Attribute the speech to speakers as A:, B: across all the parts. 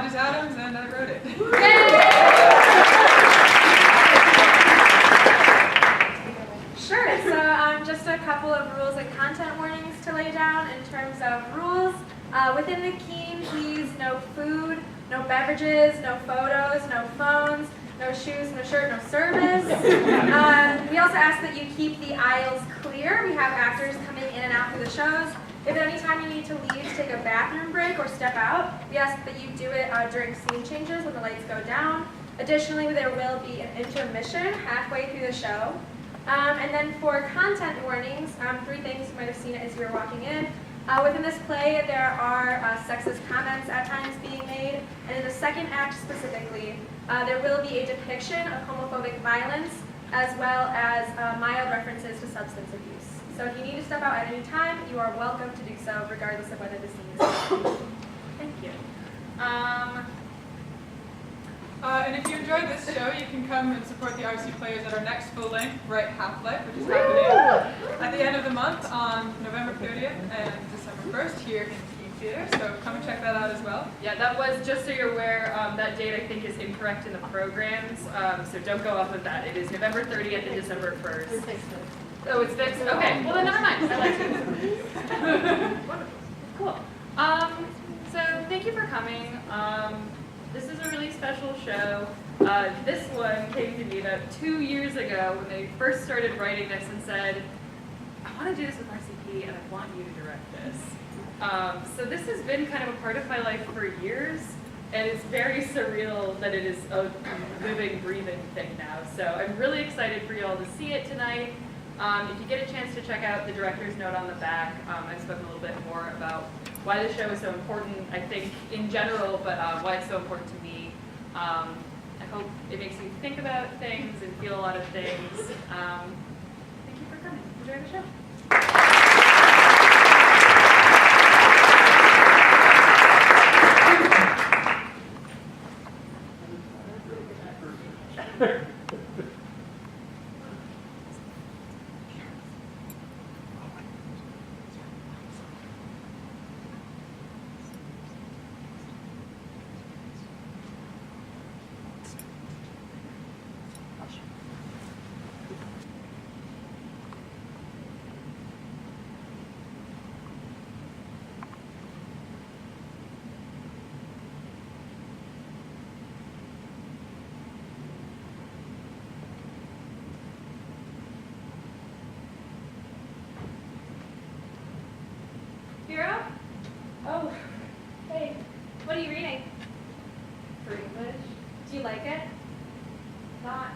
A: is Adams, and I wrote it.
B: Sure, so just a couple of rules and content warnings to lay down in terms of rules. Within the keen, please no food, no beverages, no photos, no phones, no shoes, no shirt, no service. We also ask that you keep the aisles clear. We have actors coming in and out through the shows. If at any time you need to leave to take a bathroom break or step out, we ask that you do it during scene changes when the lights go down. Additionally, there will be an intermission halfway through the show. And then for content warnings, 3 things you might have seen it as you were walking in. Within this play, there are sexist comments at times being made, and in the second act specifically, there will be a depiction of homophobic violence as well as mild references to substance abuse. So if you need to step out at any time, you are welcome to do so, regardless of whether the scene is filmed. Thank you.
A: And if you enjoyed this show, you can come and support the RC players at our next full-length Right Half-Life, which is happening at the end of the month on November 30th and December 1st here in Key Theatre. So come and check that out as well.
C: Yeah, that was, just so you're aware, that date I think is incorrect in the programs, so don't go off of that. It is November 30th and December 1st. Oh, it's fixed? Okay, well then never mind. I like it. Wonderful. Cool. So thank you for coming. This is a really special show. This one came to me about 2 years ago when they first started writing this and said, I want to do this with RCP and I want you to direct this. So this has been kind of a part of my life for years, and it's very surreal that it is a living, breathing thing now. So I'm really excited for you all to see it tonight. If you get a chance to check out the director's note on the back, I've spoken a little bit more about why the show is so important, I think, in general, but why it's so important to me. I hope it makes you think about things and feel a lot of things. Thank you for coming. Enjoy the show.
B: Hero? Oh, hey, what are you reading?
C: For English?
B: Do you like it?
C: Not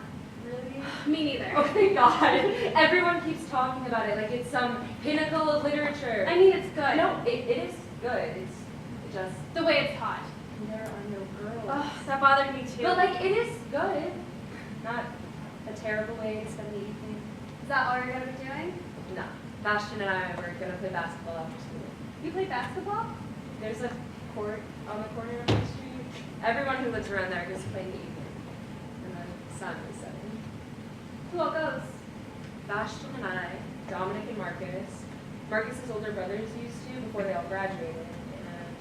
C: really.
B: Me neither.
D: Oh my god, everyone keeps talking about it like it's some pinnacle of literature.
B: I mean, it's good.
D: No, it is good. It's just,
B: The way it's taught.
D: there are no girls.
B: Oh, that bothered me too.
D: But like, it is good. Not a terrible way to spend the evening.
B: Is that all you're going to be doing?
D: No, Bastion and I were gonna play basketball after school.
B: You play basketball?
D: There's a court on the corner of the street. Everyone who lives around there goes to play in the evening. And the sun is setting.
B: Who all goes?
D: Bastion and I, Dominic and Marcus. Marcus's older brothers used to before they all graduated, and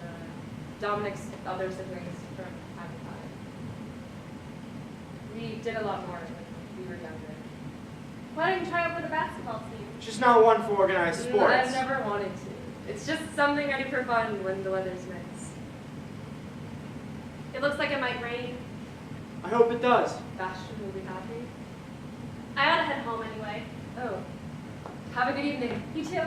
D: Dominic's other siblings from time to time. We did a lot more when we were younger.
B: Why don't you try out for the basketball team?
E: Just not one for organized sports.
D: I've never wanted to. It's just something I do for fun when the weather's nice.
B: It looks like it might rain.
E: I hope it does.
D: Bastion will be happy.
B: I ought to head home anyway.
D: Oh, have a good evening.
B: You too.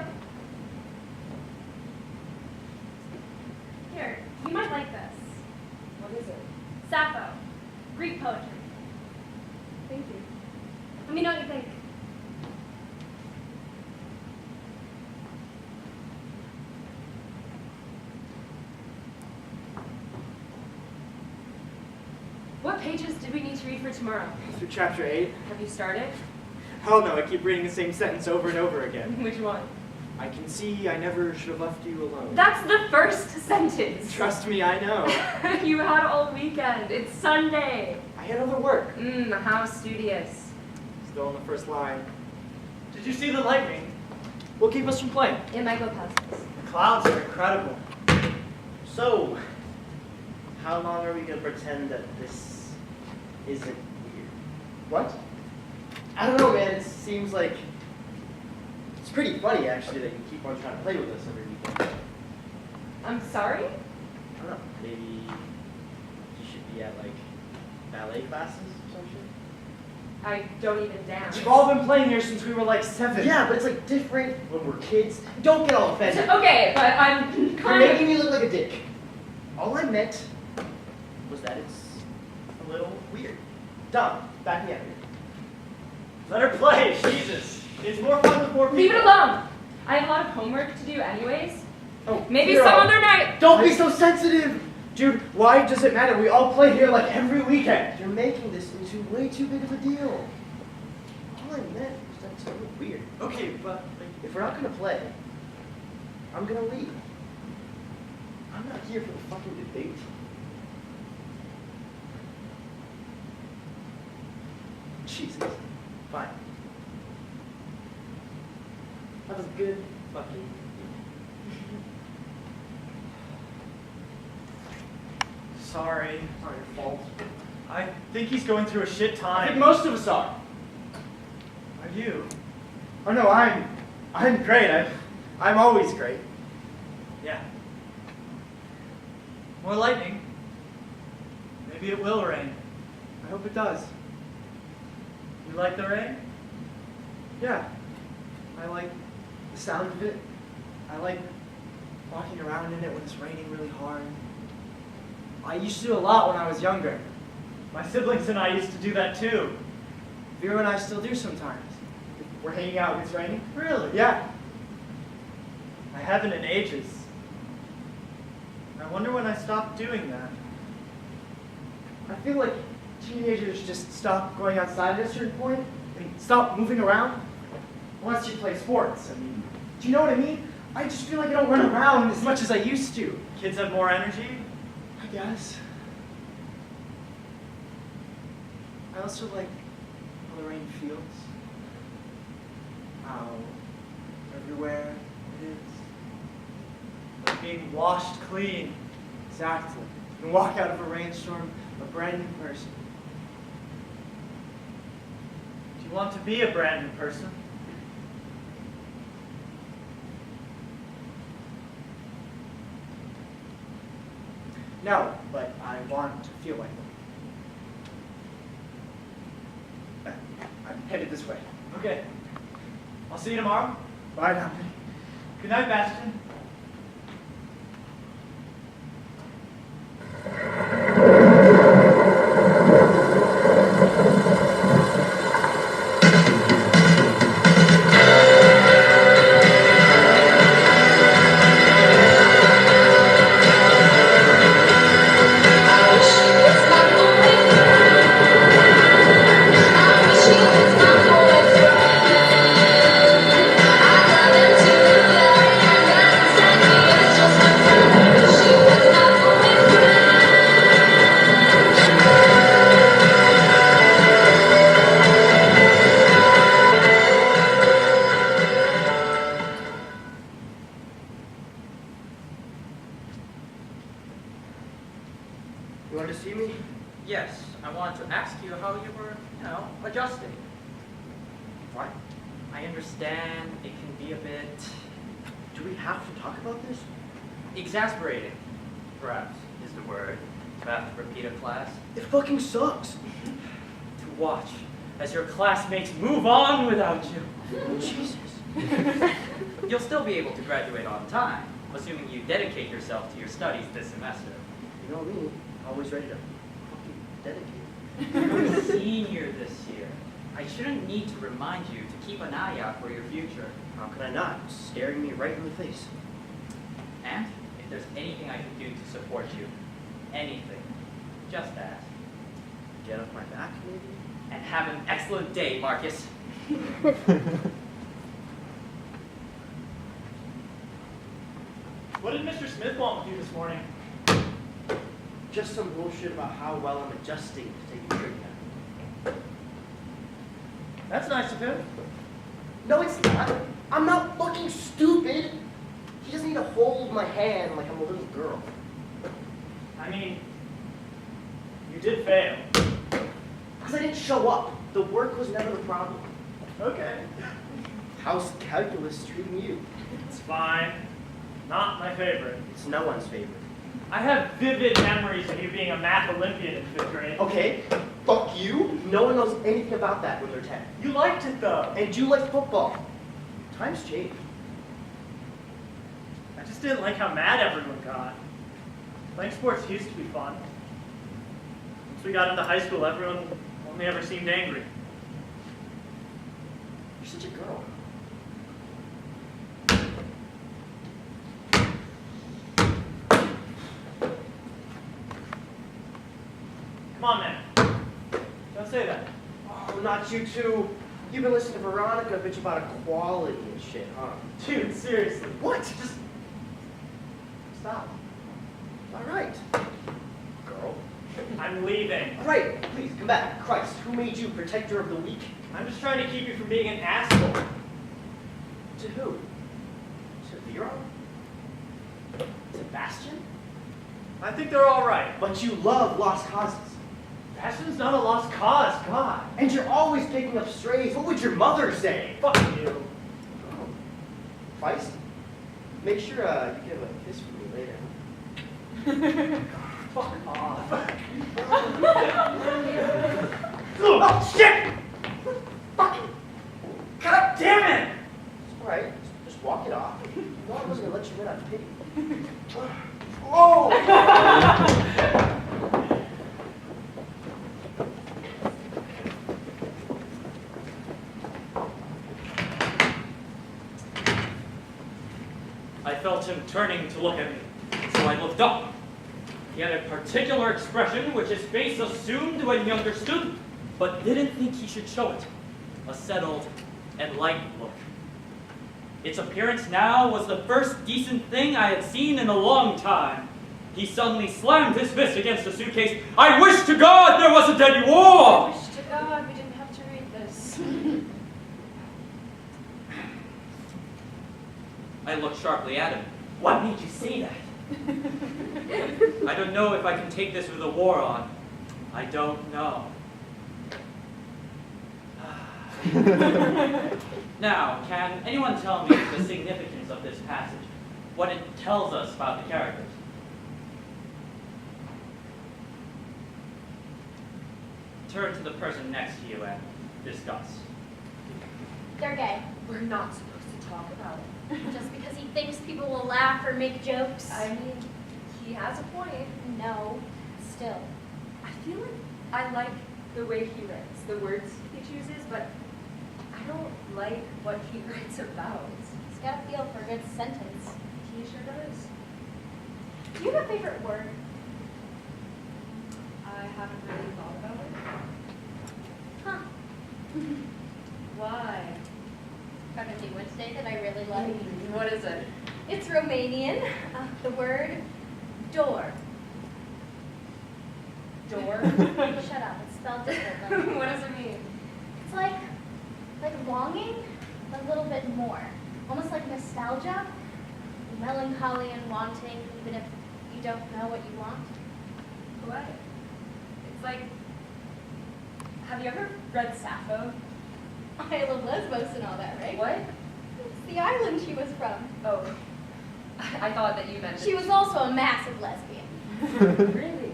B: Here, you might like this.
D: What is it?
B: Sappho. Greek poetry.
D: Thank you.
B: Let me know what you think.
D: What pages did we need to read for tomorrow?
E: Through chapter 8.
D: Have you started?
E: Hell no, I keep reading the same sentence over and over again.
D: Which one?
E: I can see I never should have left you alone.
D: That's the first sentence.
E: Trust me, I know.
D: You had all weekend. It's Sunday.
E: I had other work.
D: How studious.
E: Still on the first line.
F: Did you see the lightning?
E: What keep us from playing?
D: It might go past us.
F: The clouds are incredible. So, how
G: how long are we gonna pretend that this isn't weird?
E: What? I don't know, man. It seems like
G: It's pretty funny, actually, that you keep on trying to play with us every weekend.
D: I'm sorry?
G: I don't know, maybe you should be at, like, ballet classes or some shit?
D: I don't even dance.
E: we've all been playing here since we were like 7.
G: Yeah, but it's, like, different when we're kids. Don't get all offended.
D: Okay, but I'm
G: You're
D: kind of...
G: making me look like a dick. All I meant was that it's a little weird. Dom, back me up here.
F: Let her play, Jesus. It's more fun with more people.
D: Leave it alone! I have a lot of homework to do anyways.
G: Oh,
D: Maybe
G: Hero,
D: some other night.
E: Don't be so sensitive! Dude, why does it matter? We all play here like every weekend.
G: You're making this into way too big of a deal. All I meant was that it's a little weird.
E: Okay, but
G: If we're not gonna play, I'm gonna leave. I'm not here for the fucking debate. Jesus. Fine. That was good fucking.
F: Sorry.
G: Not your fault.
F: I think he's going through a shit
E: I think
F: time.
E: most of us are.
F: Are you?
E: Oh no, I'm great. I'm always great.
F: Yeah. More lightning. Maybe it will rain.
E: I hope it does.
F: You like the rain?
E: Yeah. I like the sound of it. I like walking around in it when it's raining really hard. I used to do a lot when I was younger.
F: My siblings and I used to do that too.
E: Vera and I still do sometimes. If we're hanging out when it's raining.
F: Really?
E: Yeah.
F: I haven't in ages. I wonder when I stopped doing that.
E: I feel like teenagers just stop going outside at a certain point. I mean, stop moving around. Unless you play sports. I mean, do you know what I mean? I just feel like I don't run around as much as I used to.
F: Kids have more energy?
E: I guess. I also like how the rain feels. How everywhere it is.
F: Like being washed clean.
E: Exactly. You can walk out of a rainstorm a brand new person.
F: Do you want to be a brand new person?
E: No, but I want to feel like them. I'm headed this way.
F: Okay. I'll see you tomorrow.
E: Bye now.
F: Good night, Bastion.
G: You wanted to see me?
H: Yes, I wanted to ask you how you were, adjusting.
G: Why?
H: I understand it can be a bit
G: Do we have to talk about this?
H: exasperating, perhaps, is the word, to have to repeat a class.
G: It fucking sucks.
H: To watch as your classmates move on without you.
G: Oh, Jesus.
H: You'll still be able to graduate on time, assuming you dedicate yourself to your studies this semester.
G: You know me, always ready to fucking dedicate.
H: You're a senior this year. I shouldn't need to remind you to keep an eye out for your future.
G: How could I not? It's staring me right in the face.
H: And if there's anything I can do to support you, anything, just ask.
G: Get off my back, maybe?
H: And have an excellent day, Marcus.
F: What did Mr. Smith want with you this morning?
G: Just some bullshit about how well I'm adjusting to taking drink now.
F: That's nice of him.
G: No, it's not. I'm not fucking stupid. He doesn't need to hold my hand like I'm a little girl.
F: I mean, You did fail.
G: Because I didn't show up. The work was never the problem.
F: Okay.
G: How's calculus treating you?
F: It's fine. Not my favorite.
G: It's no one's favorite.
F: I have vivid memories of you being a math Olympian in 5th grade.
G: Okay, fuck you. No one knows anything about that when they're 10.
F: You liked it though.
G: And you like football. Times change.
F: I just didn't like how mad everyone got. Playing sports used to be fun. Once we got into high school, everyone only ever seemed angry.
G: You're such a girl.
F: Come on, man. Don't say that.
G: Oh, not you too. You've been listening to Veronica bitch about equality and shit, huh?
F: Dude, seriously.
G: What? Just stop. All right. Girl.
F: I'm leaving.
G: All right, please come back. Christ, who made you protector of the weak?
F: I'm just trying to keep you from being an asshole.
G: To who? To Vero? Sebastian?
F: I think they're all right.
G: But you love lost causes.
F: Passion's not a lost cause, God.
G: And you're always picking up strays. What would your mother say?
F: Fuck you.
G: Feist? Make sure you give a kiss for me later.
F: Fuck off.
G: Oh, shit! Fucking...
F: God damn it!
G: It's all right. Just walk it off. No, I wasn't going to let you in on pity. Oh!
H: I felt him turning to look at me, so I looked up. He had a particular expression which his face assumed when he understood, but didn't think he should show it. A settled, enlightened look. Its appearance now was the first decent thing I had seen in a long time. He suddenly slammed his fist against a suitcase. I wish to God there wasn't any war!
C: I wish to God we didn't have to read this.
H: I looked sharply at him. What made you say that? I don't know if I can take this with a war on. I don't know. Now, can anyone tell me the significance of this passage? What it tells us about the characters? Turn to the person next to you and discuss.
I: They're gay.
D: We're not supposed to talk about it.
I: Just because he thinks people will laugh or make jokes.
D: I mean, he has a point.
I: No, still.
D: I feel like I like the way he writes, the words he chooses, but I don't like what he writes about.
I: He's got a feel for a good sentence.
D: He sure does.
I: Do you have a favorite word?
D: I haven't really thought about it.
I: Huh.
D: Why?
I: Found a new one today that I really like.
D: What is it?
I: It's Romanian. The word door.
D: Door?
I: Shut up. It's spelled differently.
D: What does it mean?
I: It's like longing, a little bit more. Almost like nostalgia, melancholy and wanting, even if you don't know what you want.
D: What? It's like, have you ever read Sappho?
I: Isle of Lesbos and all that, right?
D: What?
I: It's the island she was from.
D: Oh, I thought that you meant
I: She was also a massive lesbian.
D: Really?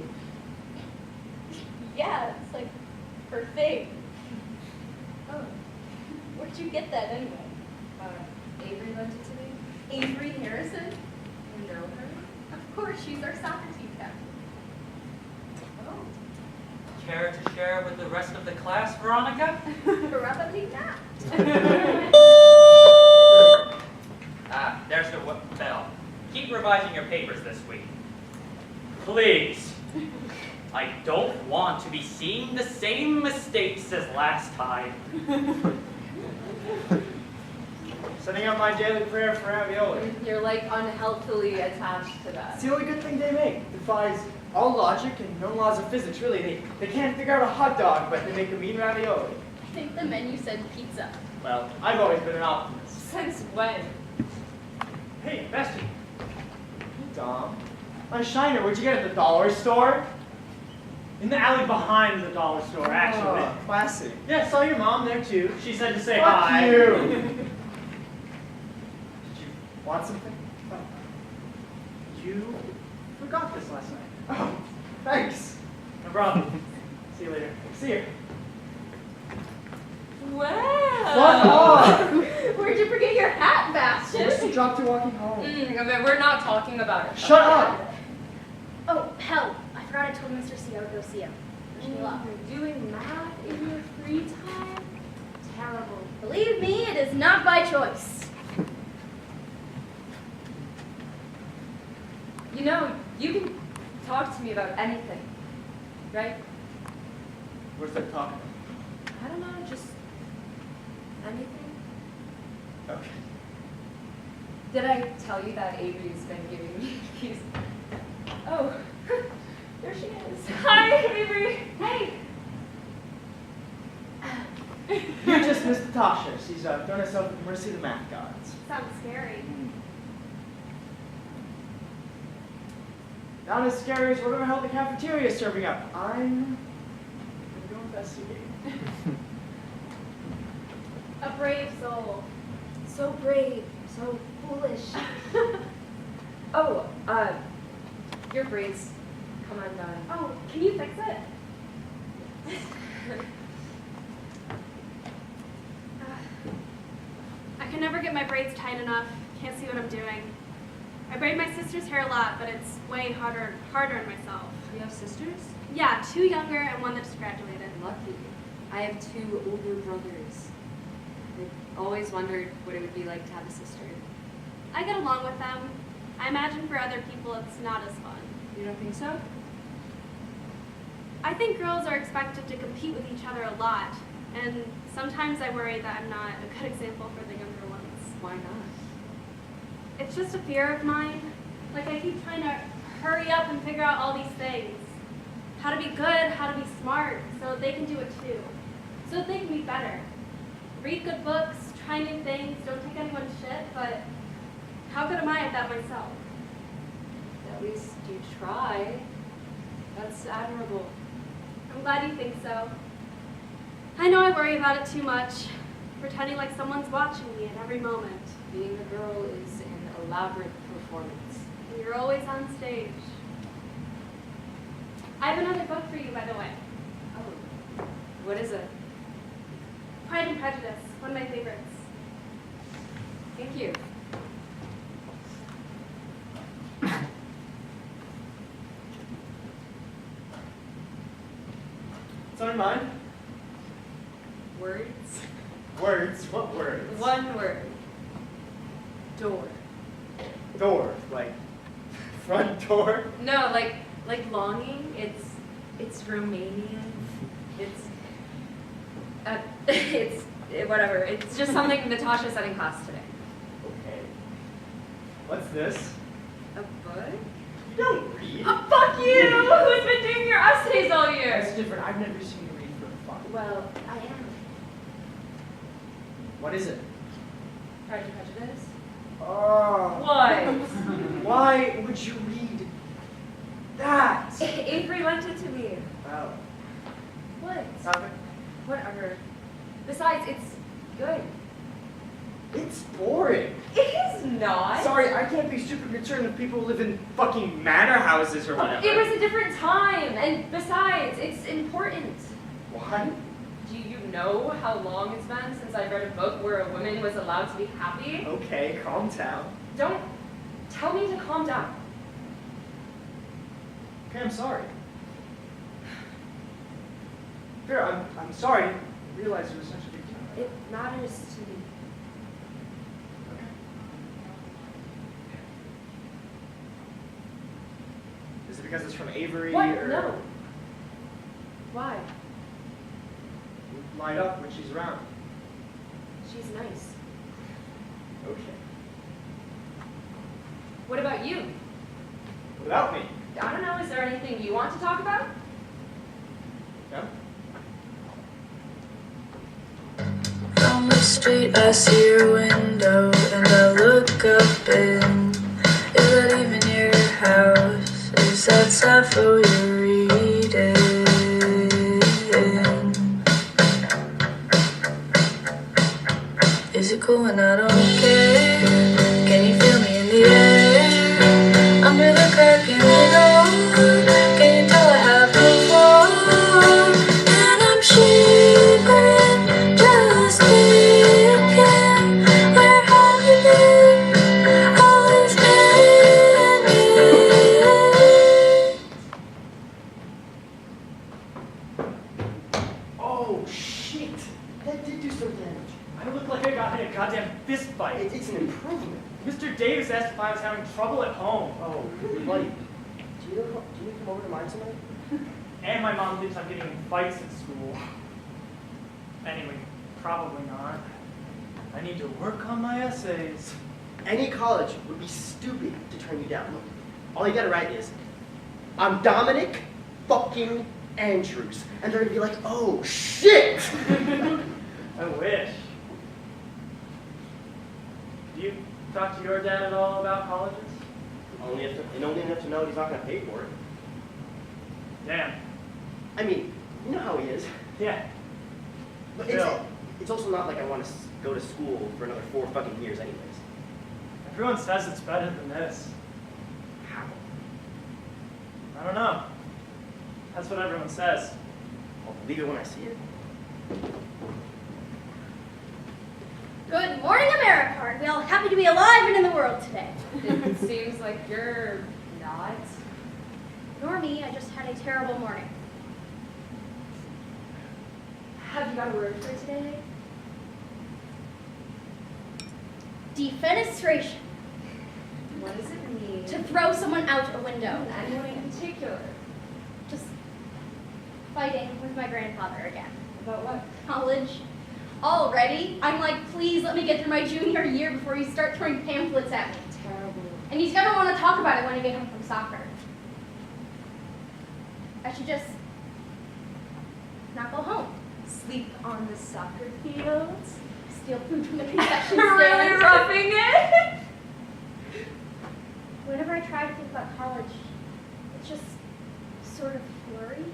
I: Yeah, it's like her thing.
D: Oh.
I: Where'd you get that anyway?
D: Avery lent it to me.
I: Avery Harrison?
D: You know her?
I: Of course, she's our soccer team captain.
D: Oh.
H: Care to share with the rest of the class, Veronica?
I: Probably not.
H: Ah, there's the bell. Keep revising your papers this week. Please. I don't want to be seeing the same mistakes as last time.
E: Sending out my daily prayer for ravioli.
D: You're like unhealthily attached to that.
E: It's the only good thing they make. Defies all logic and known laws of physics, really. They can't figure out a hot dog, but they make a mean ravioli.
I: I think the menu said pizza.
E: Well, I've always been an optimist.
D: Since when?
F: Hey, Bestie.
E: Hey, Dom. A shiner, where'd you get it? At the dollar store?
F: In the alley behind the dollar store, actually.
E: Oh, classic.
F: Yeah, saw your mom there too. She said to say
E: Fuck
F: hi.
E: you. Did you want something?
F: You forgot this last night.
E: Oh, thanks.
F: No problem. See you later.
E: See you.
D: Wow.
E: Fuck off!
D: Where'd you forget your hat, Bastion?
E: Just dropped you walking home.
C: Okay, we're not talking about it.
E: Shut up!
I: Oh, hell. I forgot I told Mr. C I would go see him. Wish me luck.
D: Doing math in your free time? Terrible.
I: Believe me, it is not by choice.
D: You know, you can talk to me about anything, right?
E: Where's that talking?
D: I don't know, just anything.
E: Okay.
D: Did I tell you that Avery's been giving me keys? Oh, there she is. Hi, Avery. Hey.
E: You just missed Natasha. She's thrown herself at the mercy of the math gods.
B: Sounds scary.
E: Not as scary as whatever hell the cafeteria is serving up. I'm gonna go investigate.
B: A brave soul.
D: So brave, so foolish. Oh, your braids come undone.
B: Oh, can you fix it? I can never get my braids tight enough. Can't see what I'm doing. I braid my sister's hair a lot, but it's way harder on myself.
D: You have sisters?
B: Yeah, 2 younger and 1 that just graduated.
D: Lucky. I have 2 older brothers. I've always wondered what it would be like to have a sister.
B: I get along with them. I imagine for other people it's not as fun.
D: You don't think so?
B: I think girls are expected to compete with each other a lot, and sometimes I worry that I'm not a good example for the younger ones.
D: Why not?
B: It's just a fear of mine. Like I keep trying to hurry up and figure out all these things. How to be good, how to be smart, so they can do it too. So they can be better. Read good books, try new things, don't take anyone's shit, but how good am I at that myself?
D: At least you try. That's admirable.
B: I'm glad you think so. I know I worry about it too much, pretending like someone's watching me at every moment.
D: Being a girl is an elaborate performance.
B: And you're always on stage. I have another book for you, by the way.
D: Oh, what is it?
B: Pride and Prejudice, one of my favorites.
D: Thank you.
E: What's on your mind?
D: Words?
E: Words? What words?
D: One word. Door.
E: Door. Like, front door?
D: No, like longing. It's Romanian. It's whatever. It's just something Natasha said in class today.
E: Okay. What's this?
D: A book?
E: You don't read.
D: Oh, fuck you! Who's been doing your essays all year?
E: That's different. I've never seen you read for fun.
D: Well, I am.
E: What is it?
D: Pride and Prejudice?
E: Oh.
D: What?
E: Why would you read that?
D: Avery lent it to me.
E: Oh.
D: What?
E: Nothing.
D: Whatever. Besides, it's good.
E: It's boring.
D: It is not.
E: Sorry, I can't be super concerned if people live in fucking manor houses or whatever.
D: It was a different time, and besides, it's important.
E: What?
D: Do you know how long it's been since I read a book where a woman was allowed to be happy?
E: Okay, calm down.
D: Don't tell me to calm down.
E: Okay, I'm sorry. Vera, I'm sorry. I didn't realize it was such a big deal.
D: It matters to me.
E: Okay. Is it because it's from Avery
D: What?
E: or
D: No. Why?
E: we light up when she's around?
D: She's nice.
E: Okay.
D: What about you?
E: What about me?
D: I don't know, is there anything you want to talk about?
E: No?
J: From the street, I see your window, and I look up in. Is that even your house? Is that Sappho you're reading?
G: Oh, shit. That did do some damage.
F: I look like I got in a goddamn fist fight.
G: It's an improvement.
F: Mr. Davis asked if I was having trouble at home.
G: Oh, buddy. Do you come over to mine tonight?
F: And my mom thinks I'm getting in fights at school. Anyway, probably not. I need to work on my essays.
G: Any college would be stupid to turn you down. Look, all you gotta write is, I'm Dominic fucking Andrews. And they're gonna be like, oh, shit!
F: I wish. Do you talk to your dad at all about colleges?
G: only enough to know he's not gonna pay for it.
F: Damn.
G: I mean, you know how he is.
F: Yeah.
G: But
F: Still.
G: it's also not like I want to go to school for another 4 fucking years anyways.
F: Everyone says it's better than this.
G: How?
F: I don't know. That's what everyone says.
G: I'll believe it when I see it.
K: Good morning, America. Are we all happy to be alive and in the world today?
D: It seems like you're not.
K: Nor me, I just had a terrible morning.
D: Have you got a word for today?
K: Defenestration.
D: What does it mean?
K: To throw someone out a window.
D: Anyone in particular?
K: Just fighting with my grandfather again.
D: About what?
K: College. Already, I'm like, please let me get through my junior year before you start throwing pamphlets at me.
D: Terrible.
K: And he's gonna want to talk about it when I get home from soccer. I should just not go home.
D: Sleep on the soccer field?
K: Steal food from the concession stand.
D: Really roughing it?
K: Whenever I try to think about college, it's just sort of blurry.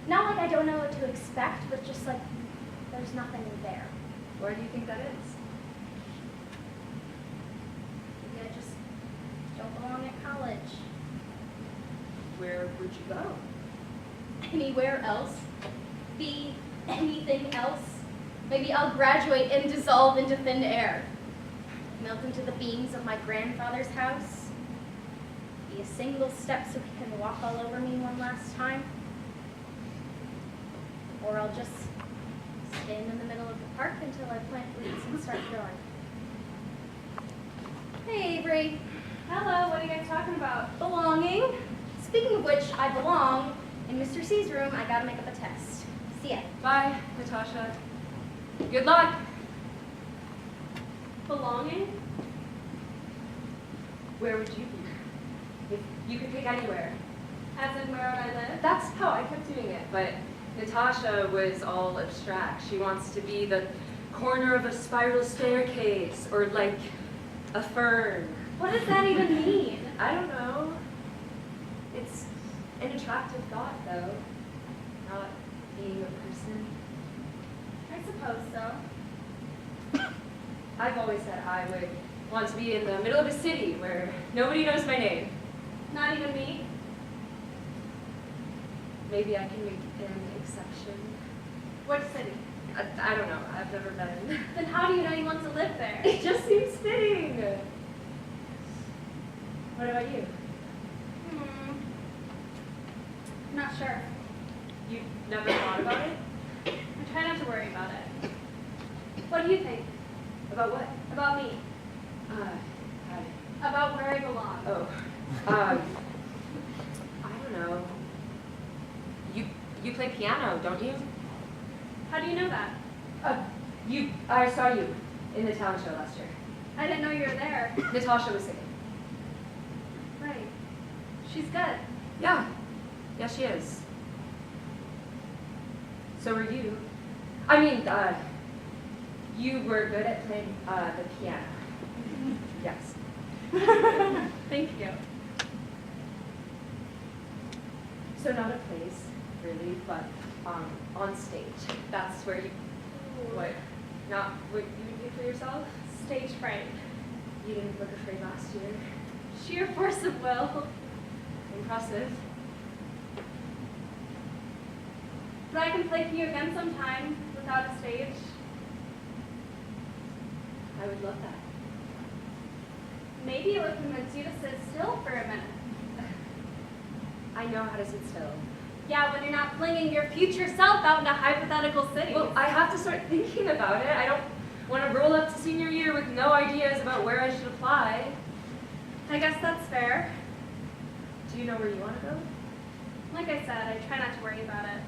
K: Not like I don't know what to expect, but just like there's nothing there.
D: Why do you think that is?
K: Maybe I just don't belong at college.
D: Where would you go?
K: Anywhere else? Be anything else? Maybe I'll graduate and dissolve into thin air. Melt into the beams of my grandfather's house. Be a single step so he can walk all over me one last time. Or I'll just stand in the middle of the park until I plant roots and start growing. Hey, Avery.
B: Hello, what are you guys talking about?
K: Belonging. Speaking of which, I belong in Mr. C's room. I gotta make up a test. See ya.
C: Bye, Natasha. Good luck.
B: Belonging?
D: Where would you be? If you could pick anywhere.
B: As in where would I live?
D: That's how I kept doing it, but Natasha was all abstract. She wants to be the corner of a spiral staircase, or like a fern.
B: What does that even mean?
D: I don't know. It's an attractive thought, though. Not being a person.
B: I suppose so.
D: I've always said I would want to be in the middle of a city where nobody knows my name.
B: Not even me?
D: Maybe I can make an exception.
B: What city?
D: I don't know. I've never been.
B: Then how do you know you want to live there?
D: It just seems fitting. What about you?
B: Not sure.
D: You've never thought about it?
B: I try not to worry about it. What do you think?
D: About what?
B: About me? About where I belong?
D: Oh. I don't know. You play piano, don't you?
B: How do you know that?
D: I saw you in the talent show last year.
B: I didn't know you were there.
D: Natasha was singing.
B: Right. She's good.
D: Yeah. Yeah, she is. So were you. I mean, you were good at playing the piano. Yes.
B: Thank you.
D: So not a place, really, but on stage. That's where you, what, not what you would do for yourself?
B: Stage fright.
D: You didn't look afraid last year.
B: Sheer force of will.
D: Impressive.
B: But I can play for you again sometime without a stage.
D: I would love that.
B: Maybe it would convince you to sit still for a minute.
D: I know how to sit still.
B: Yeah, when you're not flinging your future self out into hypothetical cities.
D: Well, I have to start thinking about it. I don't want to roll up to senior year with no ideas about where I should apply.
B: I guess that's fair.
D: Do you know where you want to go?
B: Like I said, I try not to worry about it.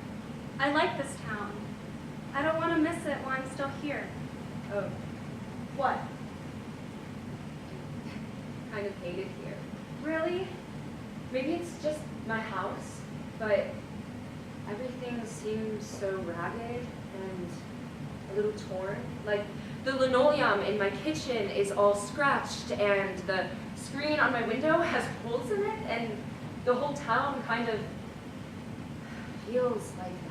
B: I like this town. I don't want to miss it while I'm still here.
D: Oh,
B: What?
D: kind of hate it here.
B: Really?
D: Maybe it's just my house, but everything seems so ragged and a little torn. Like the linoleum in my kitchen is all scratched and the screen on my window has holes in it and the whole town kind of feels like that.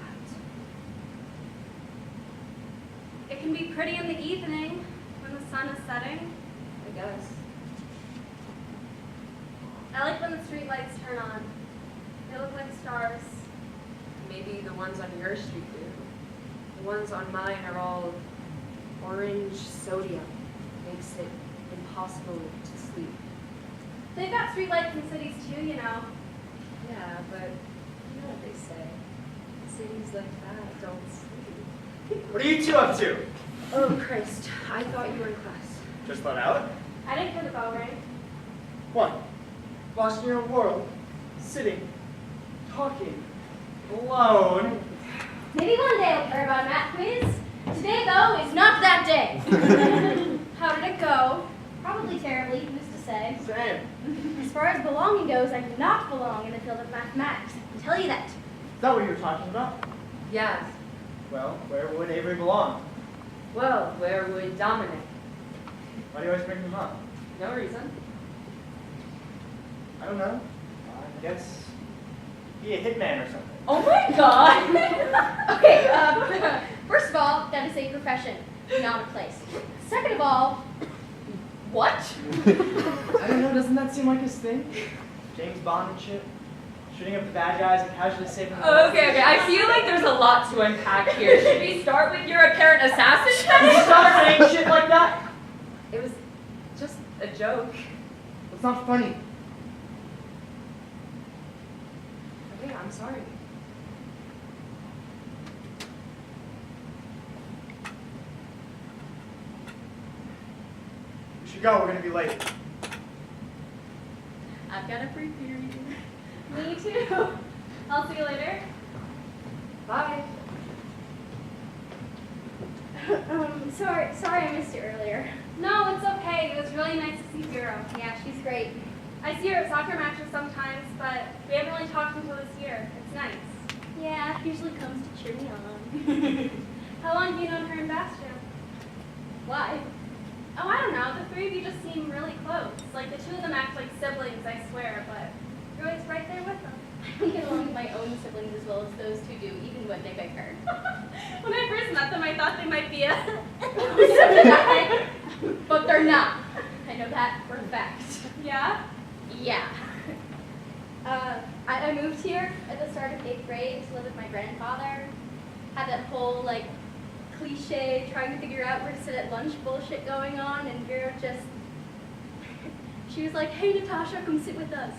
B: It can be pretty in the evening when the sun is setting.
D: I guess.
B: I like when the streetlights turn on. They look like stars.
D: Maybe the ones on your street do. The ones on mine are all orange sodium. Makes it impossible to sleep.
B: They've got streetlights in cities too, you know.
D: Yeah, but you know what they say. Cities like that don't sleep.
E: What are you two up to?
D: Oh, Christ. I thought you were in class.
E: Just let out?
B: I didn't hear the bell ring.
E: What? Lost in your own world, sitting, talking, alone.
K: Maybe one day I'll care about a math quiz. Today, though, is not that day.
B: How did it go?
K: Probably terribly, who's to say.
E: Same.
K: As far as belonging goes, I do not belong in the field of mathematics. I can tell you that.
E: Is that what you were talking about?
D: Yeah.
E: Well, where would Avery belong?
D: Well, where would Dominic?
E: Why do you always bring him up?
D: No reason.
E: I don't know. I guess be a hitman or something.
K: Oh my god! Okay, first of all, that is a profession, not a place. Second of all, what?
E: I don't know, doesn't that seem like his thing? James Bond and shit? Shooting up the bad guys and casually saving them.
C: Okay. I feel like there's a lot to unpack here. Should we start with your apparent assassin thing?
E: Stop saying shit like that!
C: It was just a joke.
E: It's not funny.
D: Okay, I'm sorry.
E: We should go, we're gonna be late.
B: I've got a free period. Me too. I'll see you later.
D: Bye.
K: Sorry I missed you earlier.
B: No, it's okay. It was really nice to see Vero.
K: Yeah, she's great.
B: I see her at soccer matches sometimes, but we haven't really talked until this year. It's nice.
K: Yeah, usually comes to cheer me on.
B: How long have you known her and Bastion?
K: Why?
B: Oh, I don't know. The three of you just seem really close. Like, the two of them act like siblings, I swear, but you're always right there with them.
K: I don't get along with my own siblings as well as those two do, even when they bicker.
B: When I first met them, I thought they might be a...
K: So did I. But they're not. I know that for a fact.
B: Yeah?
K: Yeah. I moved here at the start of 8th grade to live with my grandfather. Had that whole, like, cliche trying to figure out where to sit at lunch bullshit going on, and Vera just... She was like, hey, Natasha, come sit with us.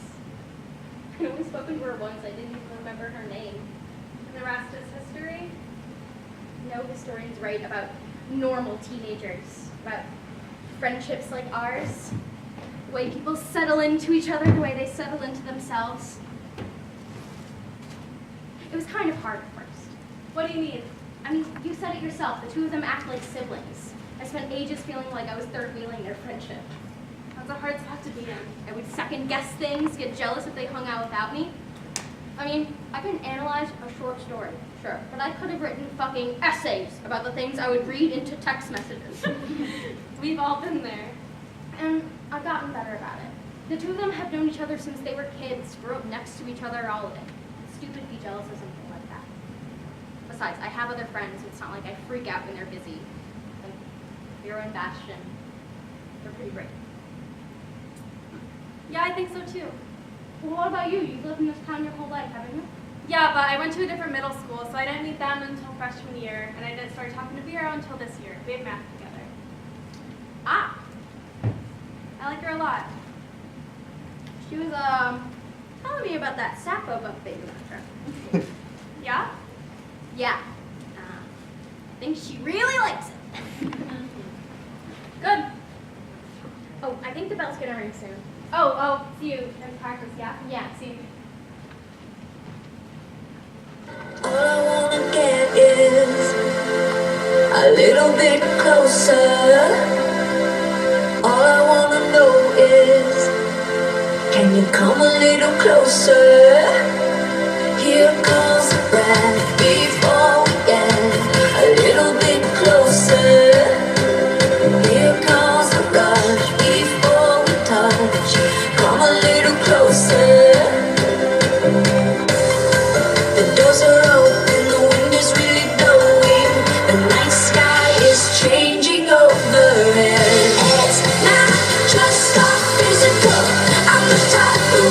K: I'd only spoken to her once. I didn't even remember her name.
B: And the rest is history?
K: No historians write about normal teenagers, about friendships like ours, the way people settle into each other, the way they settle into themselves. It was kind of hard at first.
B: What do you mean?
K: I mean, you said it yourself, the two of them act like siblings. I spent ages feeling like I was third-wheeling their friendship.
B: That's a hard spot to be in.
K: I would second-guess things, get jealous if they hung out without me. I mean, I can analyze a short story, sure, but I could have written fucking essays about the things I would read into text messages.
B: We've all been there.
K: And I've gotten better about it. The two of them have known each other since they were kids, grew up next to each other, all of it. It's stupid to be jealous of something like that. Besides, I have other friends, so it's not like I freak out when they're busy. Like Vera and Bastion, they're pretty great.
B: Yeah, I think so too.
K: Well, what about you? You've lived in this town your whole life, haven't you?
B: Yeah, but I went to a different middle school, so I didn't meet them until freshman year, and I didn't start talking to Vera until this year. We had math together.
K: Ah,
B: I like her a lot.
K: she was telling me about that Sappho book they got her.
B: Yeah?
K: Yeah. I think she really likes it.
B: Good.
K: Oh, I think the bell's gonna ring soon.
B: Oh, see you in practice, yeah?
K: Yeah.
B: See you.
J: All I wanna get is a little bit closer. All I wanna know is, can you come a little closer? Here comes the breath before we get a little bit closer. Here comes the rush before we touch. Come a little closer. The doors are open, the wind is really blowing. The night sky is changing overhead. It's not just our physical. I'm the type who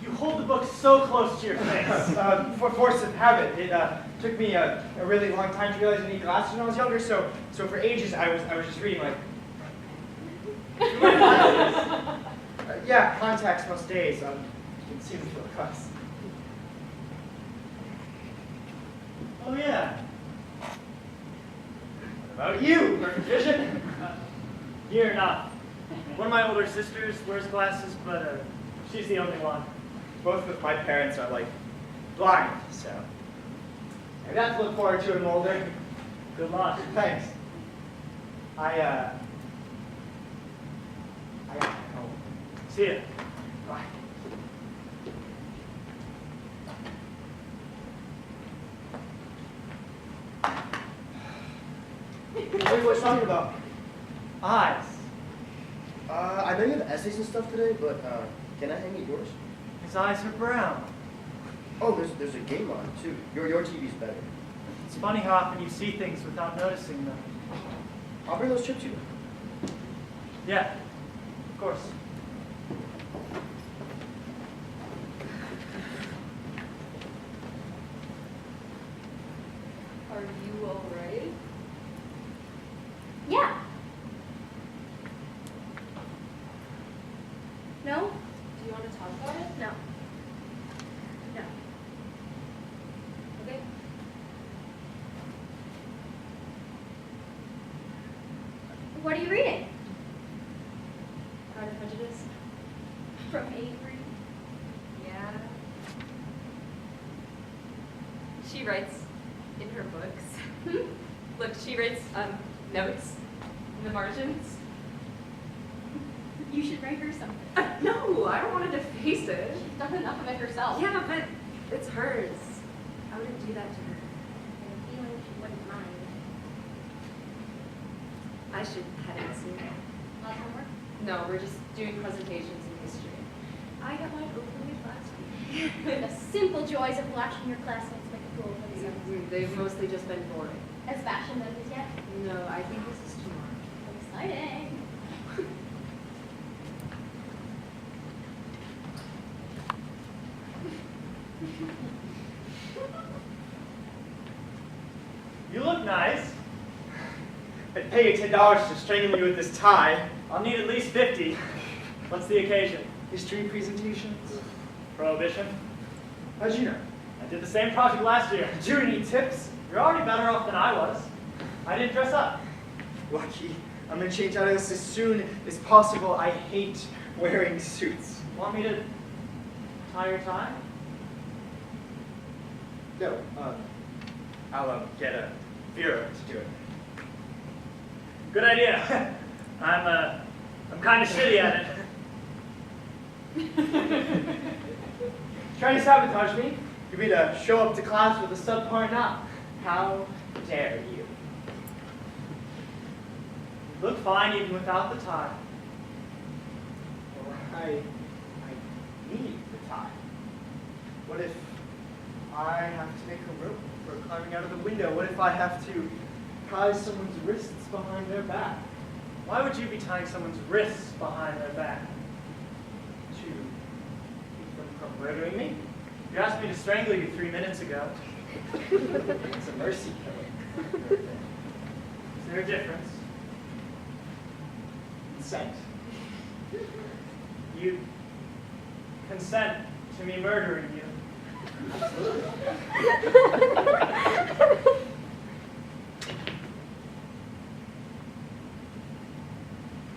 F: You hold the book so close to your face.
E: For force of habit. It took me a really long time to realize I need glasses when I was younger, so for ages I was just reading like, yeah, contacts most days. You can see them through a cuss.
F: Oh yeah. What about you, perfect vision? You're not. One of my older sisters wears glasses, but she's the only one.
E: Both of my parents are like blind, so maybe that's to look forward to when I'm older.
F: Good luck.
E: Thanks. I got to go.
F: See ya.
E: Bye. What are you guys talking about?
F: Eyes.
G: I know you have essays and stuff today, but can I hang at yours?
F: His eyes are brown.
G: Oh, there's a game on too. Your TV's better.
F: It's funny how often you see things without noticing them.
G: I'll bring those chips to you.
F: Yeah, of course.
C: Are you all right?
K: Yeah. No?
C: Do you want to talk about it?
K: No. No.
C: Okay.
K: What are you reading?
C: Pride and Prejudice?
K: From Avery.
C: Yeah. She writes in her books. Look, she writes notes in the margins.
K: You should write her something.
C: No, I don't want to deface it.
K: She's done enough of it herself.
C: Yeah, but it's hers. I wouldn't do that to her.
K: I have a feeling she wouldn't mind.
C: I should head in soon.
K: Lots of homework?
C: No, we're just doing presentations in history. I got mine openly last week.
K: The simple joys of watching your classmates make a fool of themselves.
C: They've mostly just been boring.
K: Has fashion done this yet?
C: No, I think this is tomorrow.
K: Exciting.
F: You look nice.
E: I'd pay you $10 to strangle me with this tie.
F: I'll need at least 50. What's the occasion?
E: History presentations.
F: Prohibition?
E: How'd you know?
F: I did the same project last year.
E: Did you any tips?
F: You're already better off than I was. I didn't dress up.
E: Lucky. I'm gonna change out of this as soon as possible. I hate wearing suits.
F: Want me to tie your tie?
E: No, I'll get a Vera to do it.
F: Good idea. I'm kind of shitty at it.
E: Trying to sabotage me? You mean to show up to class with a subpar knot? How dare you?
F: You look fine even without the tie.
E: Well, I need the tie. What if I have to make a rope for climbing out of the window? What if I have to tie someone's wrists behind their back?
F: Why would you be tying someone's wrists behind their back?
E: To keep them from murdering me?
F: You asked me to strangle you 3 minutes ago.
G: It's a mercy killing.
F: Is there a difference?
E: Consent.
F: You consent to me murdering you.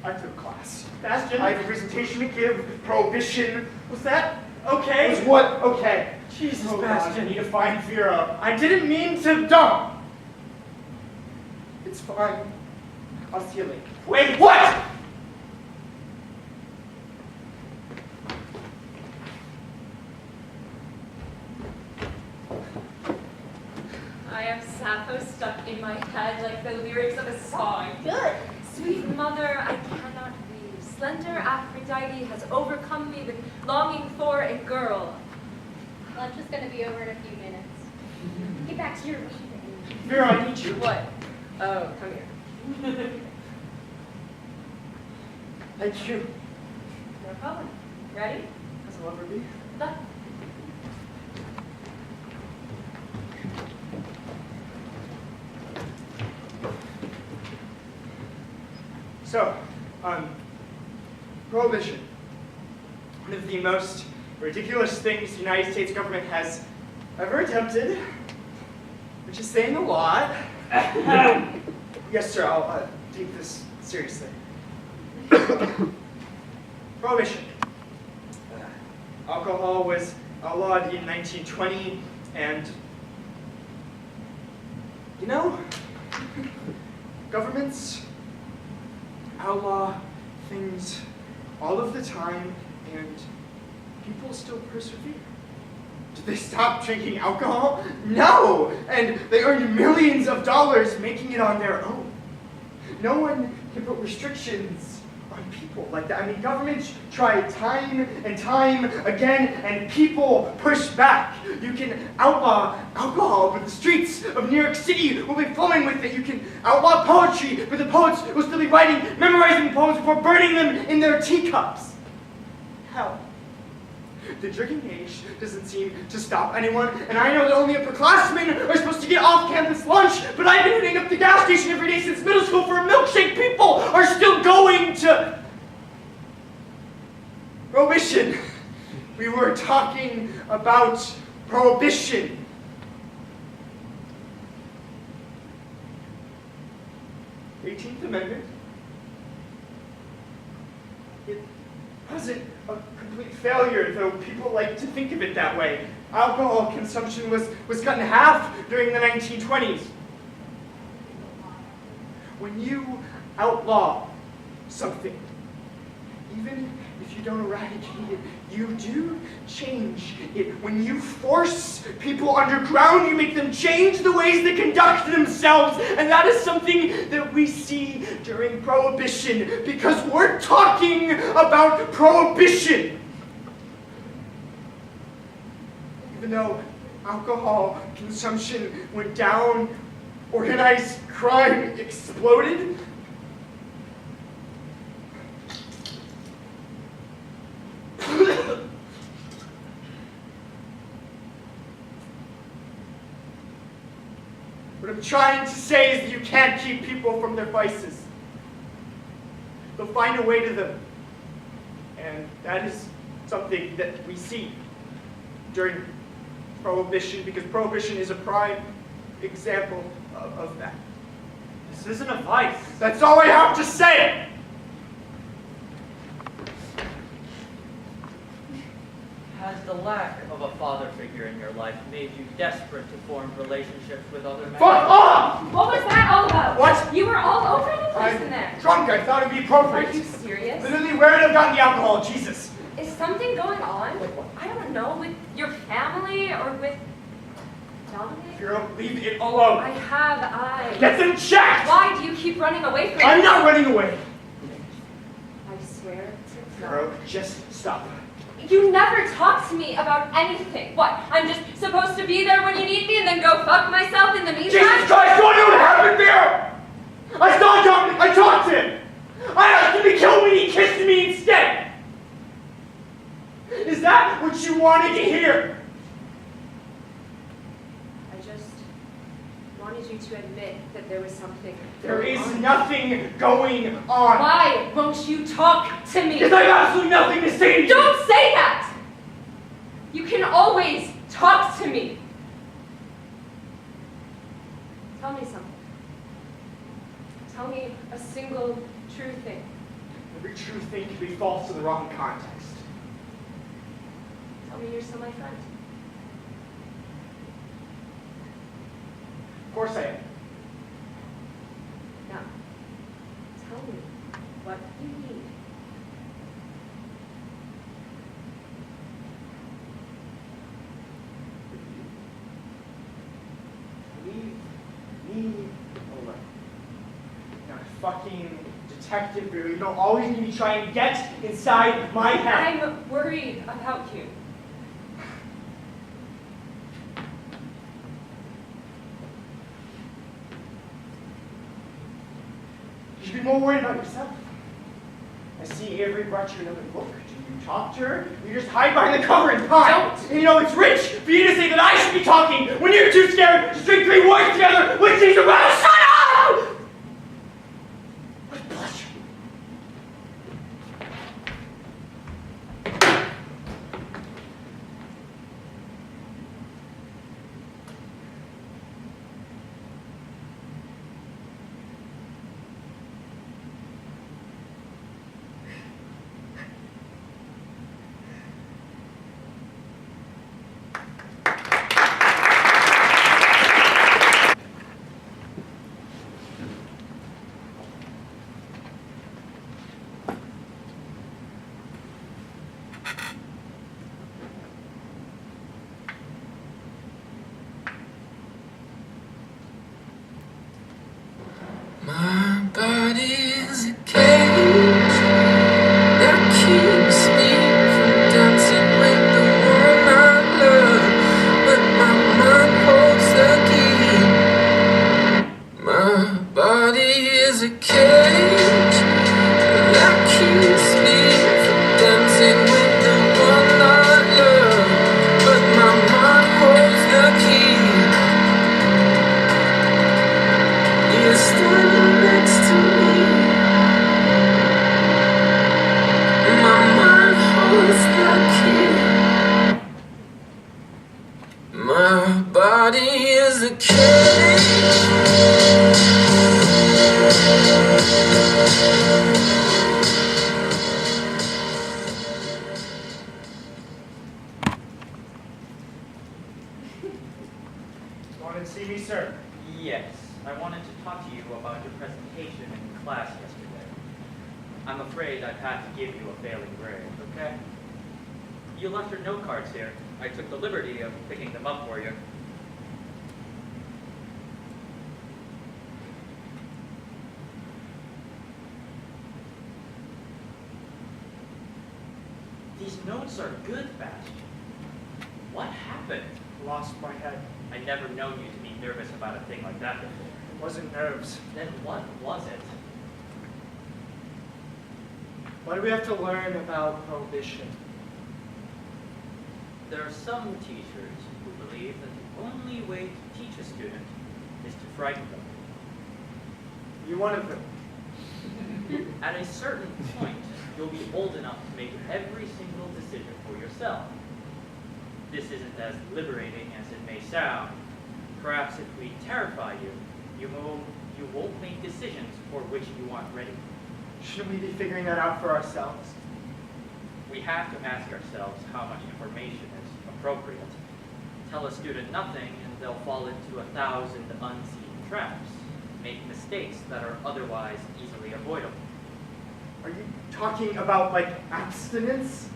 E: I took class.
F: Bastion?
E: I have a presentation to give. Prohibition.
F: Was that okay?
E: Was what okay?
F: Jesus,
E: Oh,
F: Bastion.
E: God, I need to find Vera. I didn't mean to dump. It's fine. I'll see you later.
F: Wait,
E: What?
D: I have Sappho stuck in my head like the lyrics of a song.
I: Good.
D: Sweet mother, I cannot weave. Slender Aphrodite has overcome me with longing for a girl.
I: Lunch is going to be over in a few minutes. Get back to your weaving.
E: Vera, I need you.
D: What? Oh, come here.
E: Thank you.
D: No problem. Ready?
E: As I'll ever be.
D: Done.
E: So, prohibition. One of the most ridiculous things the United States government has ever attempted, which is saying a lot. Yes, sir, I'll take this seriously. Prohibition. Alcohol was outlawed in 1920, and, you know, governments outlaw things all of the time, and people still persevere. Did they stop drinking alcohol? No! And they earned millions of dollars making it on their own. No one can put restrictions on people like that. I mean, governments try time and time again, and people push back. You can outlaw alcohol, but the streets of New York City will be flowing with it. You can outlaw poetry, but the poets will still be memorizing poems before burning them in their teacups. Hell, the drinking age doesn't seem to stop anyone, and I know that only upperclassmen are supposed to get off-campus lunch, but I've been hitting up the gas station every day since middle school for a milkshake. People are still going to prohibition. We were talking about prohibition. The 18th Amendment. It wasn't a complete failure, though people like to think of it that way. Alcohol consumption was cut in half during the 1920s. When you outlaw something, even if you don't eradicate it, you do change it. When you force people underground, you make them change the ways they conduct themselves. And that is something that we see during Prohibition, because we're talking about Prohibition. Even though alcohol consumption went down, organized crime exploded. What I'm trying to say is that you can't keep people from their vices. They'll find a way to them. And that is something that we see during Prohibition, because Prohibition is a prime example of that.
F: This isn't a vice.
E: That's all I have to say!
H: Has the lack of a father figure in your life made you desperate to form relationships with other men?
E: Fuck off!
D: What was that all about?
E: What?
D: You were all over the place in
E: I'm
D: there.
E: drunk. I thought it'd be
D: Are
E: appropriate.
D: you serious?
E: Literally, where did I have gotten the alcohol? Jesus.
D: Is something going on? I don't know, with your family or with Dominic?
E: Girl, leave it alone.
D: I have eyes.
E: Get them checked!
D: Why do you keep running away from me?
E: I'm not running away.
D: I swear to God.
E: Girl, just stop.
D: You never talk to me about anything. What? I'm just supposed to be there when you need me and then go fuck myself in the meantime?
E: Jesus Christ, you want to know what happened there? I saw Dominic. I talked to him. I asked him to kill me and he kissed me instead. Is that what you wanted to hear?
D: I just to admit that there was something
E: There
D: going
E: is
D: on.
E: nothing going on.
D: Why won't you talk to me?
E: Because I have absolutely nothing to say to you.
D: Don't say that! You can always talk to me. Tell me something. Tell me a single true thing.
E: Every true thing can be false in the wrong context.
D: Tell me you're still my friend.
E: Of course I am.
D: Now, tell me what you need.
E: Leave me alone. You're a fucking detective bureau. You don't always need to be trying to get inside my head.
D: I'm worried about you.
E: You should be more worried about yourself. I see Avery brought you another book. Do you talk to her? You just hide behind the cover and hide.
D: Don't.
E: And you know it's rich for you to say that I should be talking when you're too scared to string 3 words together with these around. Shut up! What pleasure.
J: My body's a cage that keeps me from dancing with the one I love, but my mind holds the key. My body is a cage that keeps me from dancing with the one I love, but my mind holds the key. You're standing next to me. My mind holds the key. My body is a cage.
E: Wanted to see me, sir?
H: Yes, I wanted to talk to you about your presentation in class yesterday. I'm afraid I've had to give you a failing grade.
E: Okay.
H: You left your note cards here. I took the liberty of picking them up for you. These notes are good, Bastian. What happened?
E: Lost my head.
H: I never known you to be nervous about a thing like that before.
E: It wasn't nerves.
H: Then what was it?
E: Why do we have to learn about prohibition?
H: There are some teachers who believe that the only way to teach a student is to frighten them.
E: You're one of them.
H: At a certain point, you'll be old enough to make every single decision for yourself. This isn't as liberating as it may sound. Perhaps if we terrify you, you won't make decisions for which you aren't ready.
E: Shouldn't we be figuring that out for ourselves?
H: We have to ask ourselves how much information is appropriate. Tell a student nothing and they'll fall into 1,000 unseen traps, make mistakes that are otherwise easily avoidable.
E: Are you talking about, like, abstinence?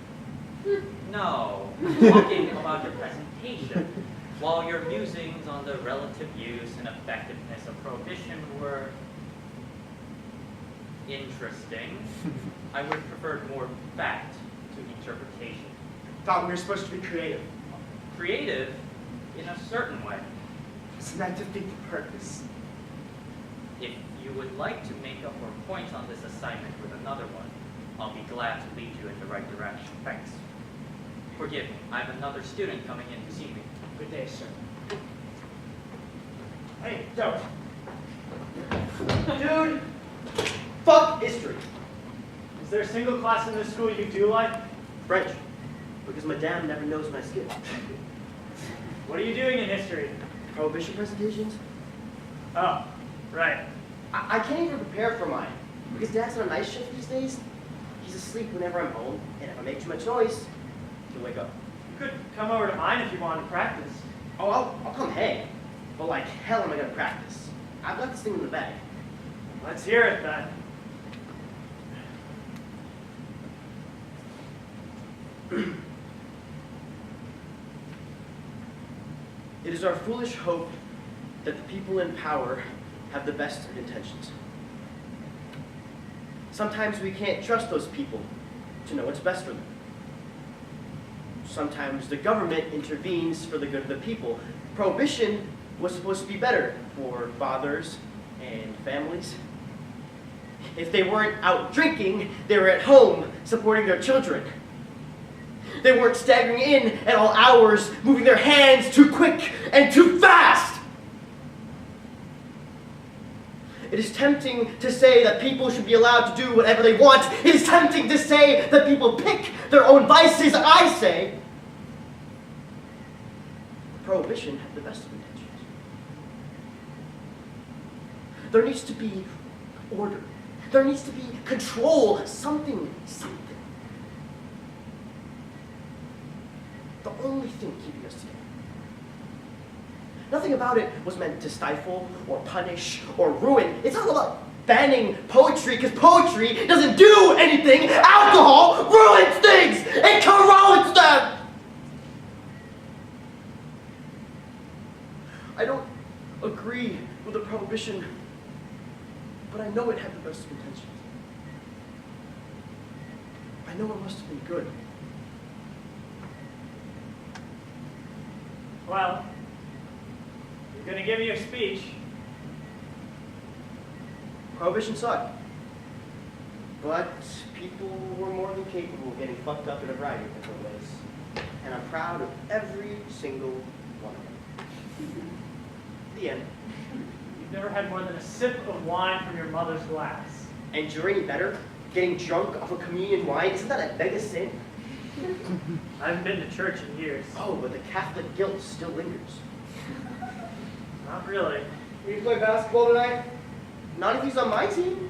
H: No, I'm talking about your presentation. While your musings on the relative use and effectiveness of prohibition were interesting, I would have preferred more fact to interpretation.
E: Thought we were supposed to be creative.
H: Creative in a certain way.
E: Isn't that defeat the purpose?
H: If you would like to make up your point on this assignment with another one, I'll be glad to lead you in the right direction.
E: Thanks.
H: Forgive me, I have another student coming in to see me.
E: Good day, sir.
F: Hey, don't.
G: Dude, fuck history.
F: Is there a single class in this school you do like?
G: French, because my dad never knows my skill.
F: What are you doing in history?
G: Prohibition presentations?
F: Oh, right.
G: I can't even prepare for mine, because Dad's on a night shift these days. He's asleep whenever I'm home, and if I make too much noise, he'll wake up.
F: You could come over to mine if you wanted to practice.
G: Oh, I'll come hang. But like hell am I gonna practice? I've got this thing in the bag.
F: Let's hear it then.
G: It is our foolish hope that the people in power have the best of intentions. Sometimes we can't trust those people to know what's best for them. Sometimes the government intervenes for the good of the people. Prohibition was supposed to be better for fathers and families. If they weren't out drinking, they were at home supporting their children. They weren't staggering in at all hours, moving their hands too quick and too fast. It is tempting to say that people should be allowed to do whatever they want. It is tempting to say that people pick their own vices. I say, prohibition had the best of intentions. There needs to be order. There needs to be control, something. The only thing keeping us together. Nothing about it was meant to stifle or punish or ruin. It's all about banning poetry, because poetry doesn't do anything. Alcohol ruins things. It corrodes them. I don't agree with the prohibition, but I know it had the best of intentions. I know it must have been good.
F: Well, you're going to give me your speech.
G: Prohibition sucked. But people were more than capable of getting fucked up in a variety of different ways. And I'm proud of every single one of them. The end.
F: You've never had more than a sip of wine from your mother's glass.
G: And you're any better? Getting drunk off of communion wine, isn't that a mega sin?
F: I haven't been to church in years.
G: Oh, but the Catholic guilt still lingers.
F: Not really.
E: You play basketball tonight?
G: Not if he's on my team.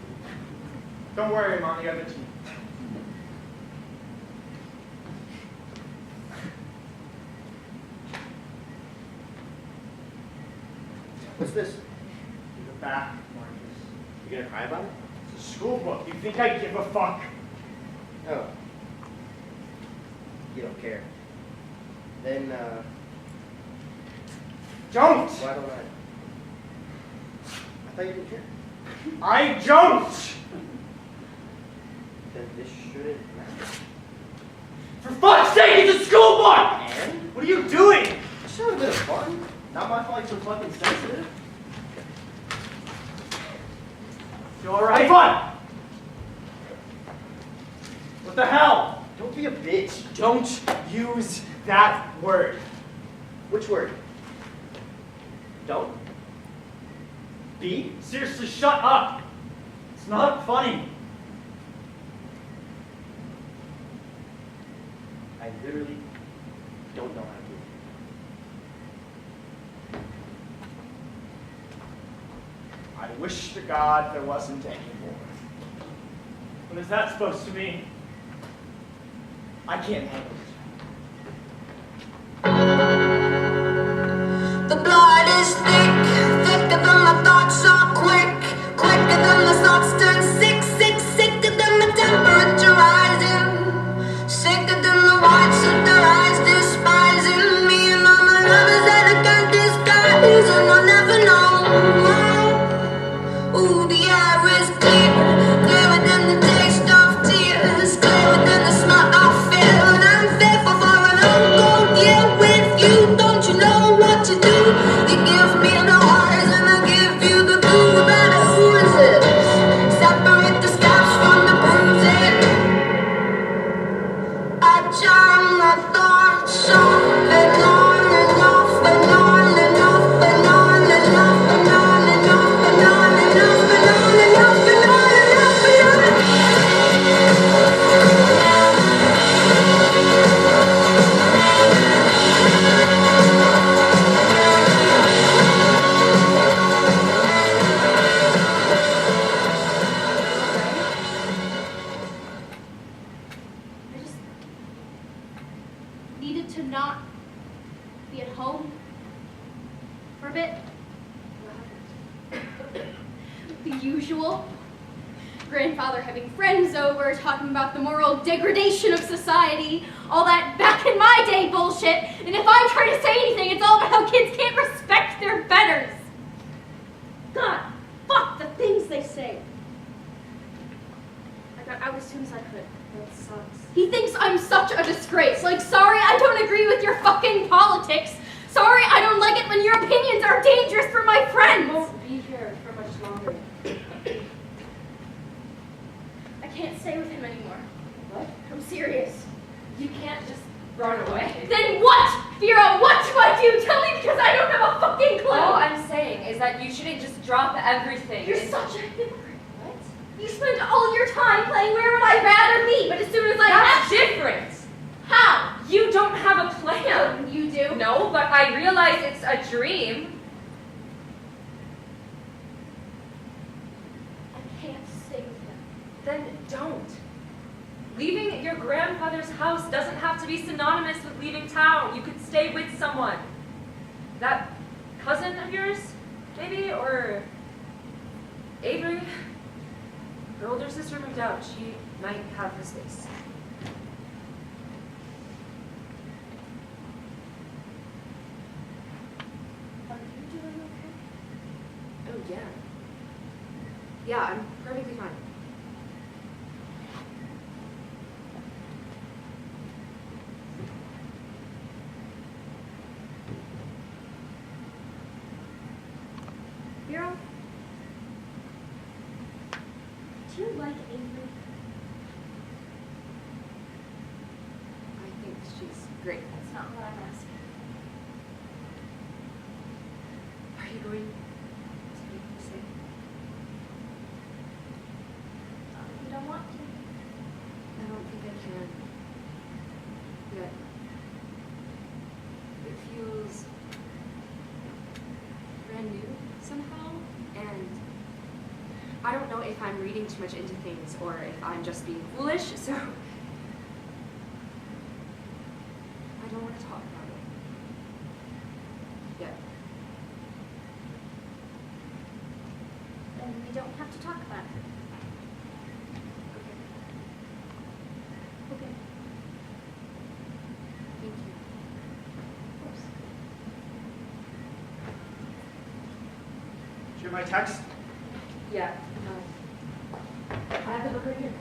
E: Don't worry, I'm on the other team.
G: What's this?
E: In the back, Marcus.
G: You gonna cry about it?
E: It's a school book. You think I give a fuck?
G: Oh. You don't care. Then,
E: Don't!
G: why don't I? I thought you didn't care.
E: I don't!
G: Then this shouldn't matter.
E: For fuck's sake, it's a school book!
G: And?
E: What are you doing?
G: It's not a bit of fun. Not my fault you're so fucking sensitive.
F: You alright?
E: Fun! What the hell?
G: Don't be a bitch.
E: Don't use that word.
G: Which word? Don't?
F: B? Seriously, shut up. It's not funny.
G: I literally don't know how to do it.
E: I wish to God there wasn't any more.
F: What is that supposed to mean?
E: I can't handle it.
J: The blood is thick, thicker than my thoughts are quick, quicker than my thoughts turn sick, sicker than my temperature rising, sicker than the whites of their eyes despising me and all my lovers that I can't disguise, and I'll never know. Ooh, the air is clear, clearer than the taste of tears, clearer than the smell of fear, and I'm faithful for an uncold year with you. Don't you know what to do? You give me the highs and I give you the blue, but who is it? Separate the scabs from the bruising. I turn my thoughts off and on and off and on and off and on and off and
K: usual. Grandfather having friends over, talking about the moral degradation of society, all that back in my day bullshit, and if I try to say anything, it's all about how kids can't respect their betters. God, fuck the things they say. I got out as soon as I could.
D: That sucks.
K: He thinks I'm such a disgrace. Like, sorry, I don't agree with your fucking politics. Sorry, I don't like it when your opinions are dangerous for my
D: I
K: friends.
D: won't be here for much longer.
K: I can't stay with him anymore.
D: What?
K: I'm serious.
D: You can't just run away.
K: Then what? Vera, what do I do? Tell me, because I don't have a fucking clue.
D: All I'm saying is that you shouldn't just drop everything.
K: You're
D: and-
K: such a hypocrite.
D: What?
K: You spend all your time playing where would I rather be, but as soon as I
D: That's different.
K: How?
D: You don't have a plan.
K: You do?
D: No, but I realize it's a dream.
K: I can't stay with him.
D: Then don't. Leaving your grandfather's house doesn't have to be synonymous with leaving town. You could stay with someone. That cousin of yours, maybe, or Avery. Her older sister moved out. She might have the space.
K: Are you doing okay?
D: Oh, yeah. Yeah, I'm perfectly fine.
K: Vera? Do you like Avery?
D: I think she's great.
K: That's not what I'm asking.
D: Are you going to make me say?
K: You don't want to?
D: I don't think I can. Yet. It feels brand new somehow, and I don't know if I'm reading too much into things or if I'm just being foolish, so I don't want to talk about it. Yet.
K: Then we don't have to talk about it.
D: Okay.
K: Okay.
D: Thank you.
K: Of course.
E: Did you get my text?
D: Yeah. I have the book right here.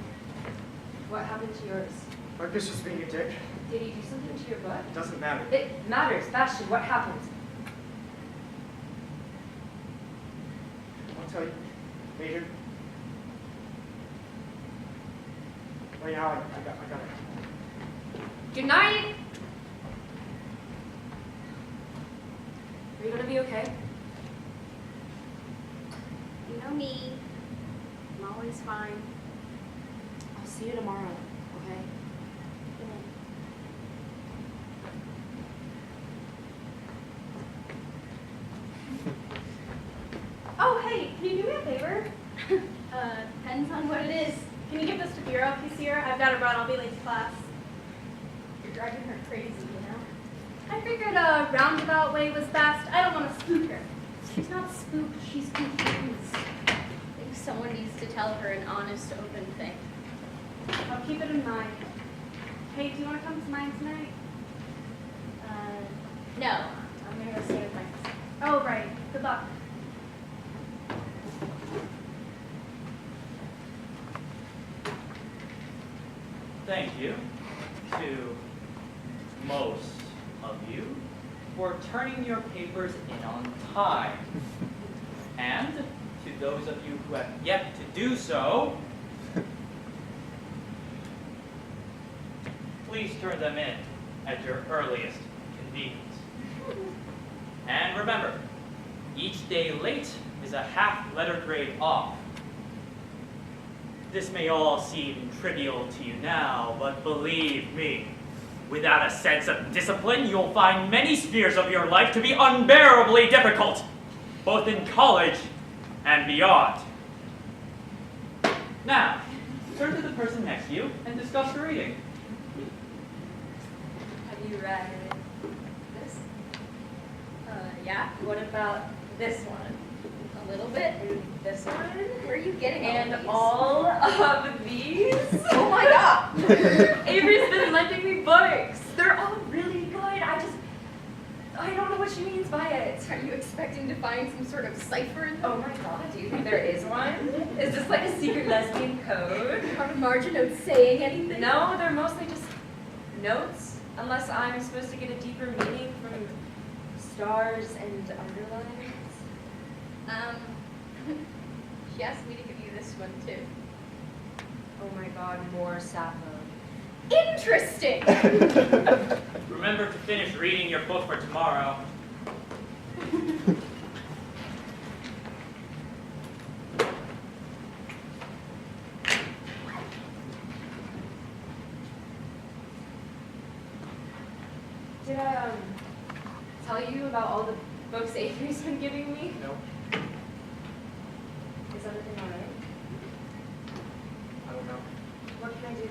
D: What happened to yours?
E: Marcus was being a dick.
D: Did he do something to your butt?
E: It doesn't matter.
D: It matters. Bastion, what happened?
E: I'll tell you. Major. Right now, I got it.
D: Good night! Are you gonna be okay?
K: You know me. I'm always fine.
D: I'll see you tomorrow, okay?
B: Oh, hey, can you do me a favor?
K: Depends on what it is.
B: Can you give this to Vera if you see her? I've got to run. I'll be late to class. You're driving her crazy, you know? I figured a roundabout way was best. I don't want to spook her.
K: She's not spooked, she's confused. I think someone needs to tell her an honest, open thing.
B: I'll keep it in mind. Hey, do you want to come to mine tonight?
K: No, I'm gonna go stay with my sister.
B: Oh, right. Good luck.
H: Thank you to most of you for turning your papers in on time. And to those of you who have yet to do so, please turn them in at your earliest convenience. And remember, each day late is a half letter grade off. This may all seem trivial to you now, but believe me, without a sense of discipline, you'll find many spheres of your life to be unbearably difficult, both in college and beyond. Now, turn to the person next to you and discuss the reading.
D: Have you read this?
K: Yeah.
D: What about this one?
K: A little bit.
D: And this one?
K: We're are you getting
D: And
K: all
D: all of these?
K: Oh my god!
D: Avery's been lending me books. They're all really good. I don't know what she means by it.
K: Are you expecting to find some sort of cipher in them?
D: Oh my god, do you think there is one? Is this like a secret lesbian code?
K: Are the margin notes saying anything?
D: No, they're mostly just notes, unless I'm supposed to get a deeper meaning from stars and underlines.
K: She asked me to give you this one too.
D: Oh my god, more Sappho.
K: Interesting!
H: Remember to finish reading your book for tomorrow.
D: Did I tell you about all the books Avery's been giving me?
E: No,
D: Is everything alright?
E: I don't know.
D: What can I do?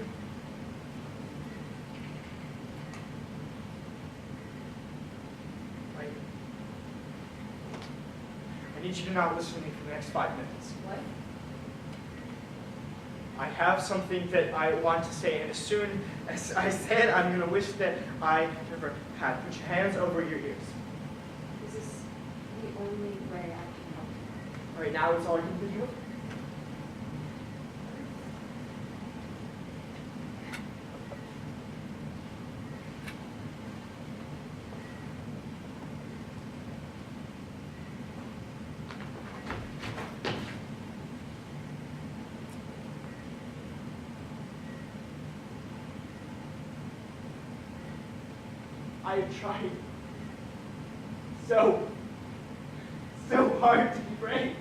E: I need you to not listen to me for the next 5 minutes.
D: What?
E: I have something that I want to say, and as soon as I say it, I'm going to wish that I never had. Put your hands over your ears.
D: Is this the only way I can help you?
E: All right, now it's all you can think of. I have tried so hard to be brave.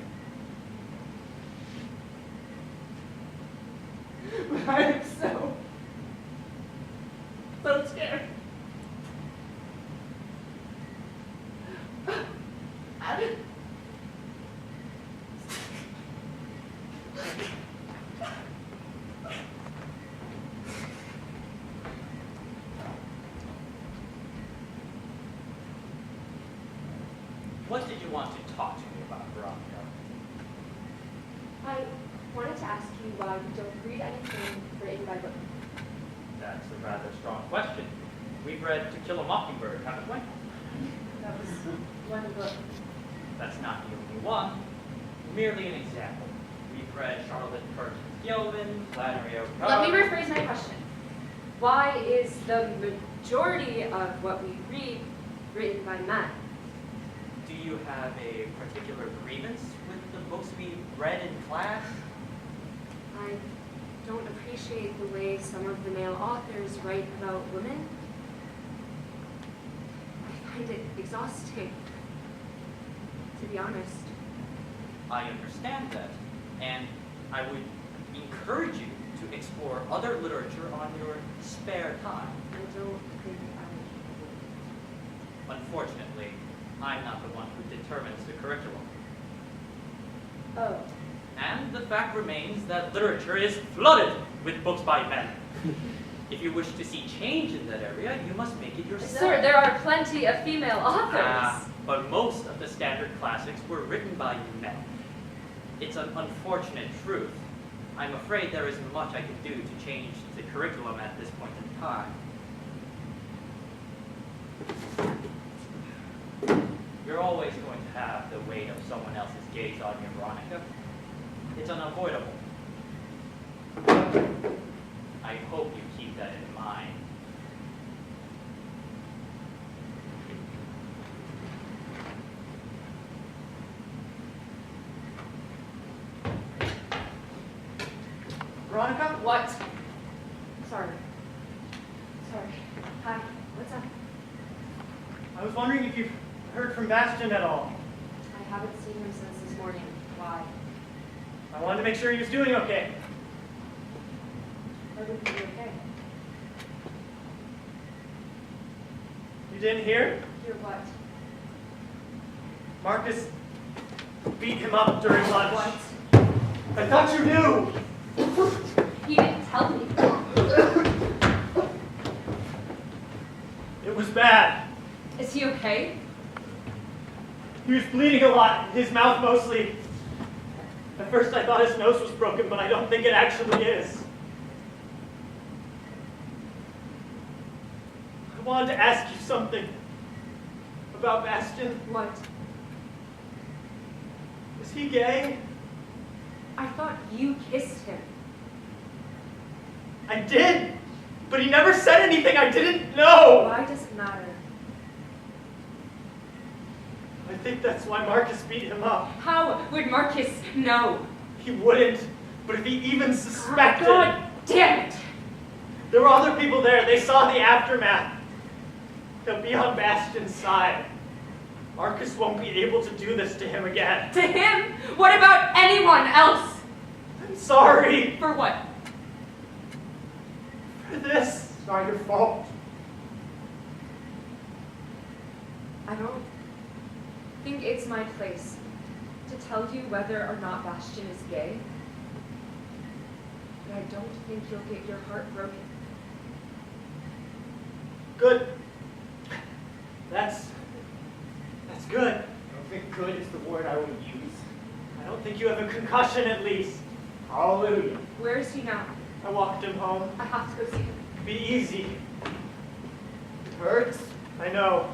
E: But I am so scared.
H: What did you want to talk to me about, Veronica?
D: I wanted to ask you why you don't read anything written by book.
H: That's a rather strong question. We've read To Kill a Mockingbird, haven't we?
D: That was one book.
H: That's not the only one. Merely an example. We've read Charlotte Perkins Gilman, Flannery O'Connor.
D: Let me rephrase my question. Why is the majority of what we read written by men?
H: Do you have a particular grievance with the books we've read in class?
D: I don't appreciate the way some of the male authors write about women. I find it exhausting, to be honest.
H: I understand that, and I would encourage you to explore other literature on your spare time.
D: I don't think I
H: Unfortunately, I'm not the one who determines the curriculum.
D: would. Oh.
H: And the fact remains that literature is flooded with books by men. If you wish to see change in that area, you must make it yourself.
D: Sir, there are plenty of female authors.
H: But most of the standard classics were written by men. It's an unfortunate truth. I'm afraid there isn't much I can do to change the curriculum at this point in time. You're always going to have the weight of someone else's gaze on you, Veronica. It's unavoidable. I hope you keep that in mind.
E: Veronica?
D: What? Sorry. Hi, what's up?
F: I was wondering if you've heard from Bastion at all.
D: I haven't seen him since this morning. Why?
F: I wanted to make sure he was doing okay.
D: Why would he be okay?
F: You didn't hear?
D: Hear what?
F: Marcus beat him up during lunch.
D: What?
F: I thought you knew!
D: He didn't tell me.
F: It was bad.
D: Is he okay?
F: He was bleeding a lot, his mouth mostly. At first I thought his nose was broken, but I don't think it actually is. I wanted to ask you something about Bastion.
D: What?
F: Is he gay?
D: I thought you kissed him.
F: I did, but he never said anything I didn't know.
D: Why does it matter?
F: I think that's why Marcus beat him up.
D: How would Marcus know?
F: He wouldn't, but if he even suspected...
D: God damn it!
F: There were other people there. They saw the aftermath. They'll be on Bastion's side. Marcus won't be able to do this to him again.
D: To him? What about anyone else?
F: I'm sorry
D: For what?
F: for this. It's not your fault.
D: I don't think it's my place to tell you whether or not Bastion is gay. But I don't think you'll get your heart broken.
F: Good. That's good.
E: I don't think good is the word I would use.
F: I don't think you have a concussion at least.
E: Hallelujah.
D: Where is he now?
F: I walked him home.
D: I have to go see him.
F: Be easy.
E: It hurts.
F: I know.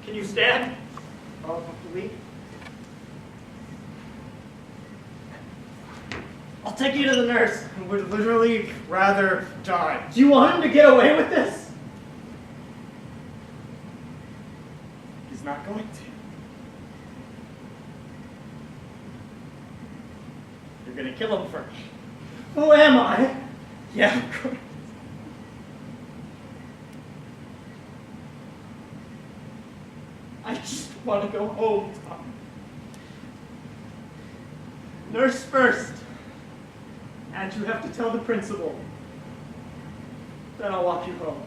F: Can you stand?
E: Probably.
F: I'll take you to the nurse.
E: I would literally rather die.
F: Do you want him to get away with this?
E: He's not going to.
F: You're gonna kill him for me. Who am I?
E: Yeah, of course.
F: I just want to go home, Tom. Nurse first. And you have to tell the principal. Then I'll walk you home.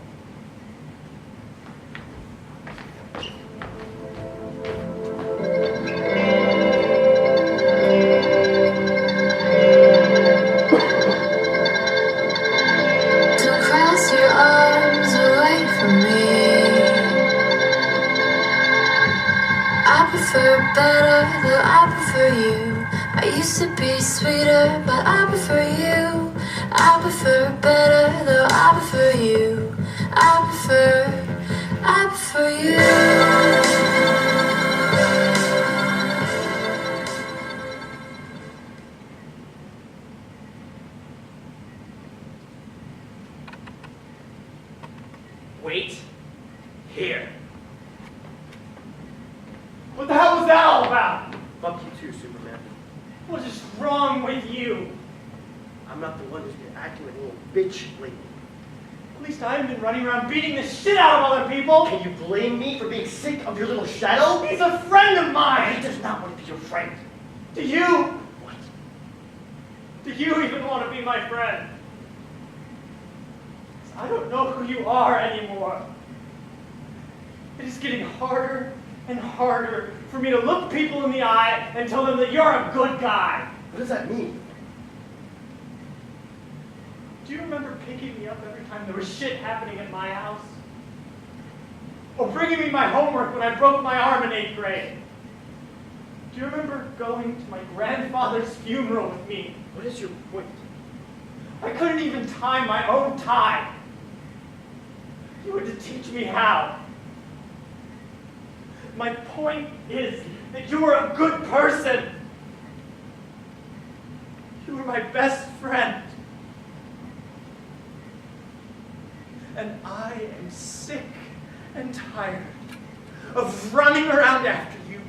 J: Don't cross your arms away from me. I prefer better, though I prefer you. I used to be sweeter, but I prefer you. I prefer better, though I prefer you. I prefer you.
H: Wait here.
F: What the hell was that all about?
G: Fuck you too, Superman.
F: What is wrong with you?
G: I'm not the one who's been acting like a little bitch lately.
F: At least I haven't been running around beating the shit out of other people.
G: Can you blame me for being sick of your little shadow?
F: He's a friend of
G: He
F: mine.
G: does not want to be your friend.
F: Do you?
G: What?
F: Do you even want to be my friend? 'Cause I don't know who you are anymore. It is getting harder and harder for me to look people in the eye and tell them that you're a good guy.
G: What does that mean?
F: Do you remember picking me up every time there was shit happening at my house? Or bringing me my homework when I broke my arm in 8th grade? Do you remember going to my grandfather's funeral with me?
G: What is your point?
F: I couldn't even tie my own tie. You were to teach me how. My point is that you were a good person. You were my best friend. And I am sick and tired of running around after you,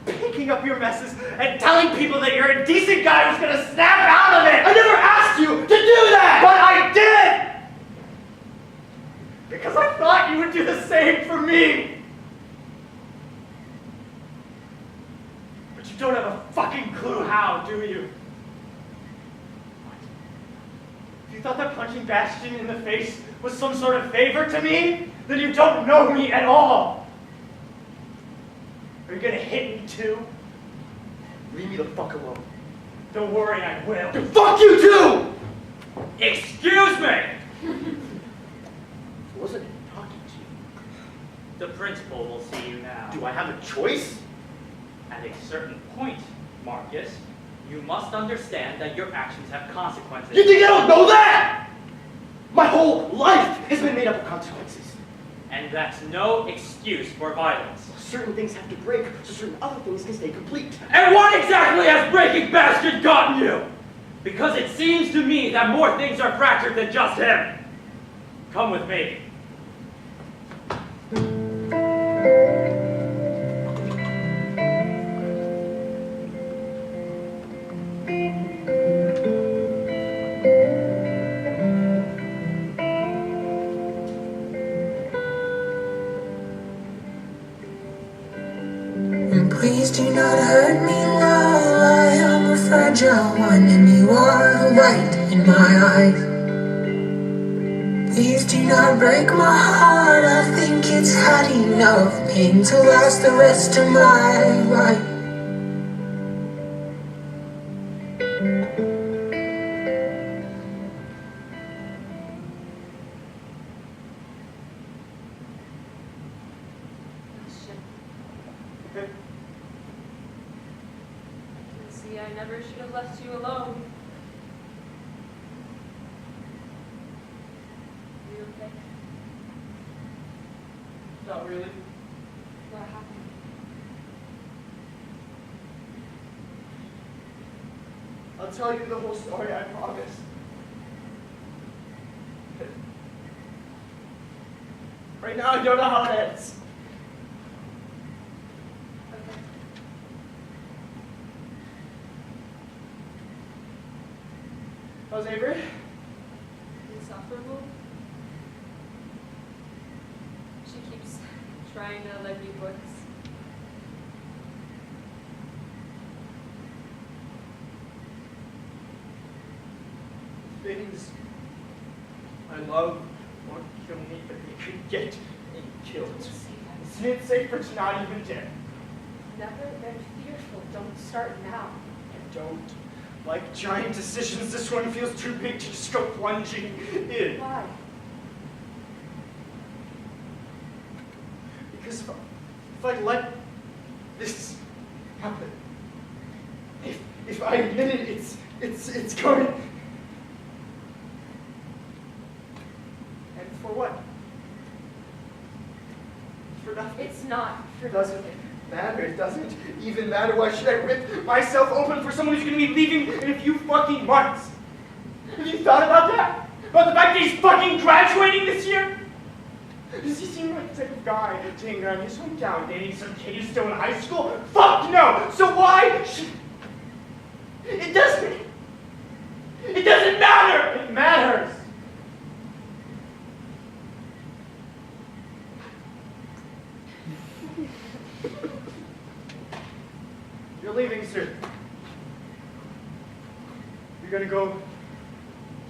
F: picking up your messes, and telling people that you're a decent guy who's gonna snap out of it!
G: I never asked you to do that!
F: But I did! Because I thought you would do the same for me! But you don't have a fucking clue how, do you? What? If you thought that punching Bastion in the face was some sort of favor to me, then you don't know me at all! Are you gonna hit me too?
G: Leave me the fuck alone.
F: Don't worry, I will.
G: Fuck you too!
H: Excuse me!
G: I wasn't talking to you.
H: The principal will see you now.
G: Do I have a choice?
H: At a certain point, Marcus, You must understand that your actions have consequences.
G: You think I don't know that? My whole life has been made up of consequences.
H: And that's no excuse for violence.
G: Certain things have to break, so certain other things can stay complete.
H: And what exactly has Breaking Basket gotten you? Because it seems to me that more things are fractured than just him. Come with me.
J: Please do not hurt me, love. I am a fragile one, and you are the light in my eyes. Please do not break my heart. I think it's had enough pain to last the rest of my life.
C: See, I never should have left you alone. Are you okay?
E: Not really.
C: What happened?
E: I'll tell you the whole story, I promise. Right now, I don't know how it ends.
C: Okay.
E: How's Avery?
C: Insufferable. She keeps trying to lend me books.
E: Things I love won't kill me, but they could get me killed. Isn't it safer to not even dare?
C: Never been fearful. Don't start now.
E: I don't like giant decisions. This one feels too big to just go plunging in.
C: Why?
E: Because if I let this happen, if I admit it, it's going. And for what? For nothing.
C: It's not for
E: It doesn't matter. It doesn't even matter. Why should I rip myself open for someone who's going to be leaving in a few fucking months? Have you thought about that? About the fact that he's fucking graduating this year? Does he seem like the type of guy to hang around his hometown dating some kid who's still in high school? Fuck no! So why should... It doesn't matter! It matters! You're leaving soon. You're gonna go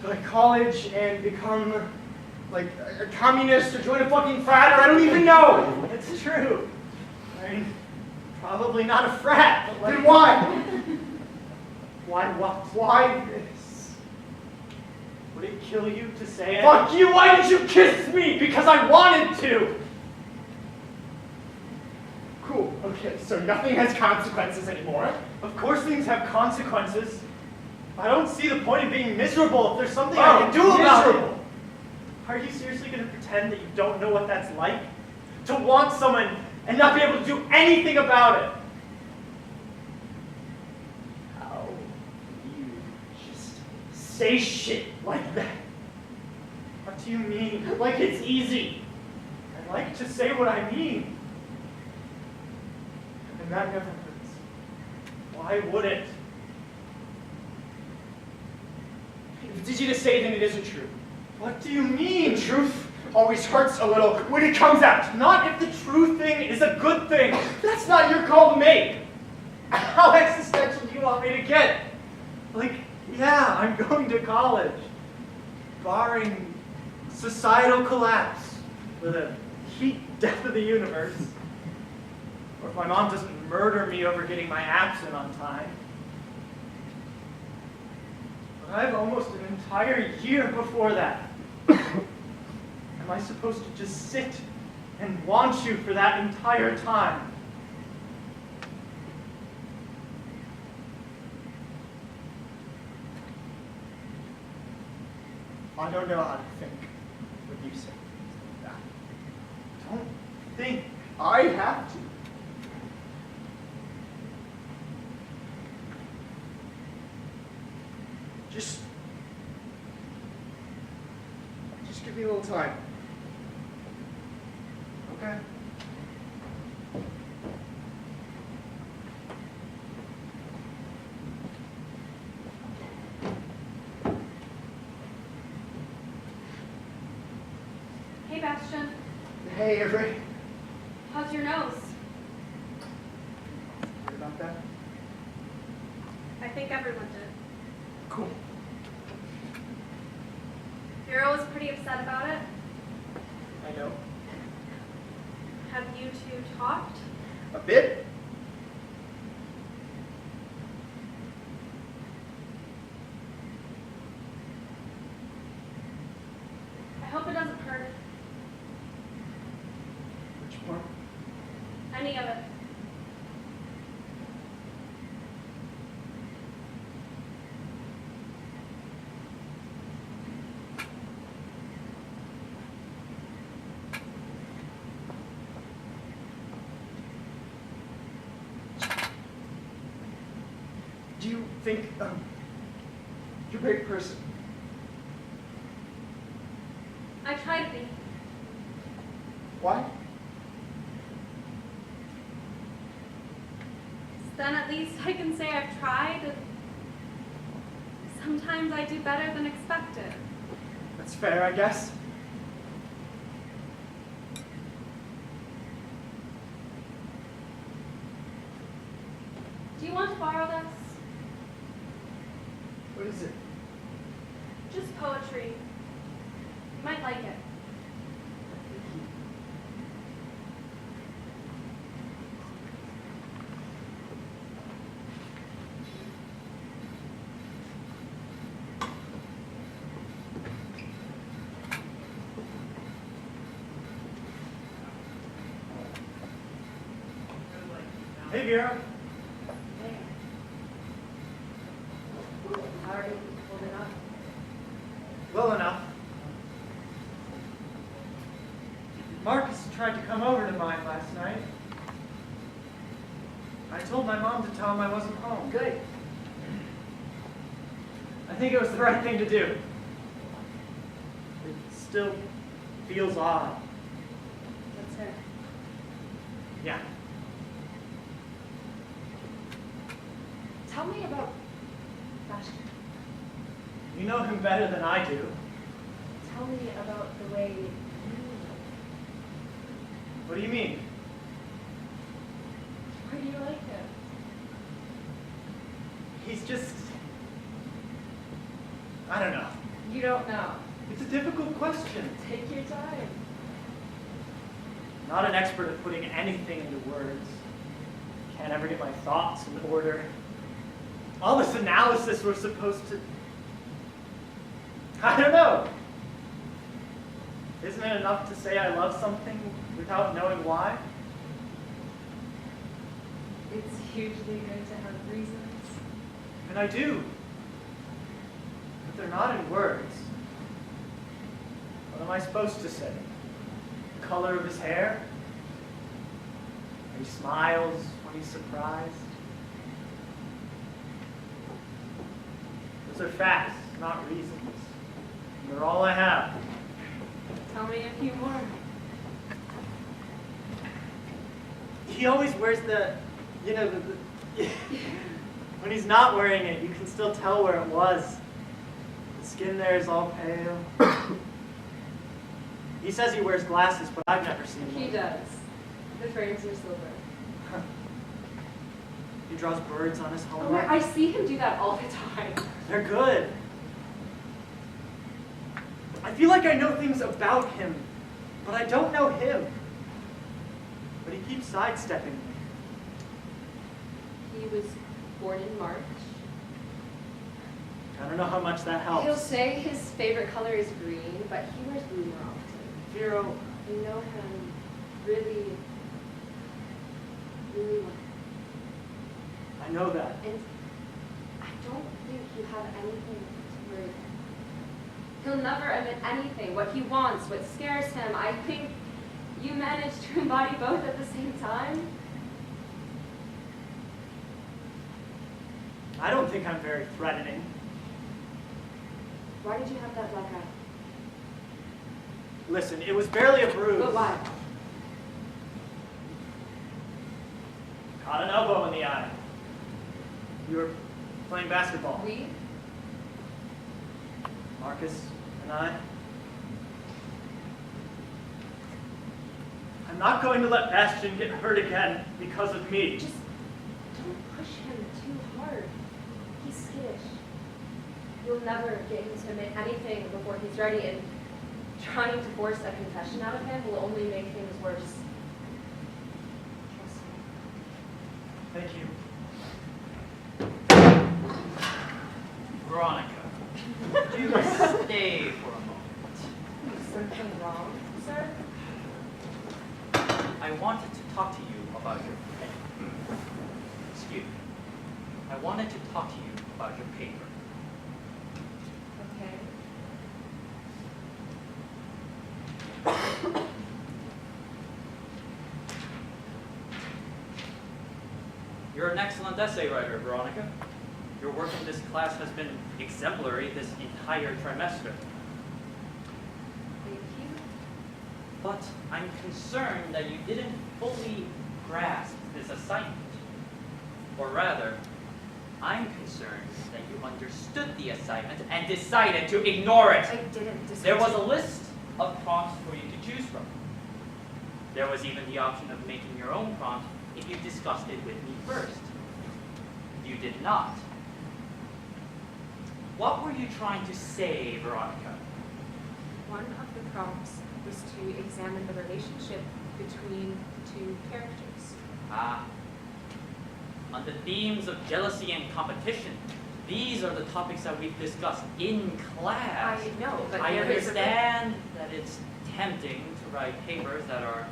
E: to like college and become like a communist or join a fucking frat, or I don't even know. It's true. I mean, probably not a frat, but like, then why? Why this? Would it kill you to say it? Fuck you! Why did you kiss me? Because I wanted to. Cool. Okay, so nothing has consequences anymore. Of course things have consequences. I don't see the point of being miserable if there's something I can do about it. Are you seriously going to pretend that you don't know what that's like? To want someone and not be able to do anything about it? How do you just say shit like that? What do you mean? Like it's easy. I like to say what I mean. And that never hurts. Why would it? If it's easy to say, then it isn't true. What do you mean? The truth always hurts a little when it comes out. Not if the true thing is a good thing. That's not your call to make. How existential do you want me to get? Like, yeah, I'm going to college. Barring societal collapse with a heat death of the universe. Or if my mom doesn't murder me over getting my apps in on time. But I have almost an entire year before that. Am I supposed to just sit and want you for that entire time? I don't know how to think when you say things like that. Don't think I have to. Just give me a little time. Okay?
B: Hey, Bastion.
E: Hey, Avery.
B: How's your nose?
E: Heard about that?
B: I think everyone did.
E: Cool.
B: Vero was pretty upset about it.
E: I know.
B: Have you two talked?
E: A bit.
B: I hope it doesn't hurt.
E: Which part?
B: Any of it.
E: Do you think you're a great person?
B: I try to be.
E: Why?
B: Then at least I can say I've tried. And sometimes I do better than expected.
E: That's fair, I guess.
B: Do you want to borrow this?
E: What is it?
B: Just poetry. You might like it.
E: Hey, Vera.
D: How are you holding up?
E: Well enough. Marcus tried to come over to mine last night. I told my mom to tell him I wasn't home.
D: Good.
E: I think it was the right thing to do. It still feels odd.
D: That's fair.
E: Yeah.
D: Tell me about Bastion.
E: You know him better than I do.
D: Tell me about the way you
E: What do you mean?
D: Why do you like him?
E: He's just... I don't know.
D: You don't know.
E: It's a difficult question.
D: Take your time.
E: Not an expert at putting anything into words. Can't ever get my thoughts in order. All this analysis we're supposed to... I don't know. Isn't it enough to say I love something without knowing why?
D: It's hugely good to have reasons.
E: And I do. But they're not in words. What am I supposed to say? The color of his hair? He smiles when he's surprised? Those are facts, not reasons. And they're all I have.
D: Tell me a few more.
E: He always wears the when he's not wearing it, you can still tell where it was. The skin there is all pale. He says he wears glasses, but I've never seen one.
D: He does. The frames are silver.
E: He draws birds on his
D: Oh,
E: homework.
D: I see him do that all the time.
E: They're good. I feel like I know things about him, but I don't know him. But he keeps sidestepping me.
D: He was born in March.
E: I don't know how much that helps.
D: He'll say his favorite color is green, but he wears blue more often.
E: Vero,
D: I know him really, really well.
E: I know that.
D: And I don't think you have anything to worry about. He'll never admit anything, what he wants, what scares him. I think you managed to embody both at the same time.
F: I don't think I'm very threatening.
D: Why did you have that black eye?
F: Listen, it was barely a bruise.
D: But why?
F: Caught an elbow in the eye. You were playing basketball.
D: We?
F: Marcus and I. I'm not going to let Bastion get hurt again because of me.
D: Just don't push him too hard. He's skittish. You'll never get him to admit anything before he's ready, and trying to force a confession out of him will only make things worse. Trust me.
F: Thank you.
H: Veronica, do stay for a moment.
D: Is something wrong, sir?
H: I wanted to talk to you about your paper. Excuse me. I wanted to talk to you about your paper.
D: Okay.
H: You're an excellent essay writer, Veronica. Your work in this class has been exemplary this entire trimester.
D: Thank you.
H: But I'm concerned that you didn't fully grasp this assignment. Or rather, I'm concerned that you understood the assignment and decided to ignore it.
D: I didn't decide.
H: There was a list of prompts for you to choose from. There was even the option of making your own prompt if you discussed it with me first. You did not. What were you trying to say, Veronica?
D: One of the prompts was to examine the relationship between the two characters.
H: Ah. On the themes of jealousy and competition, these are the topics that we've discussed in class.
D: I know, but
H: I
D: there is a-
H: understand that it's tempting to write papers that are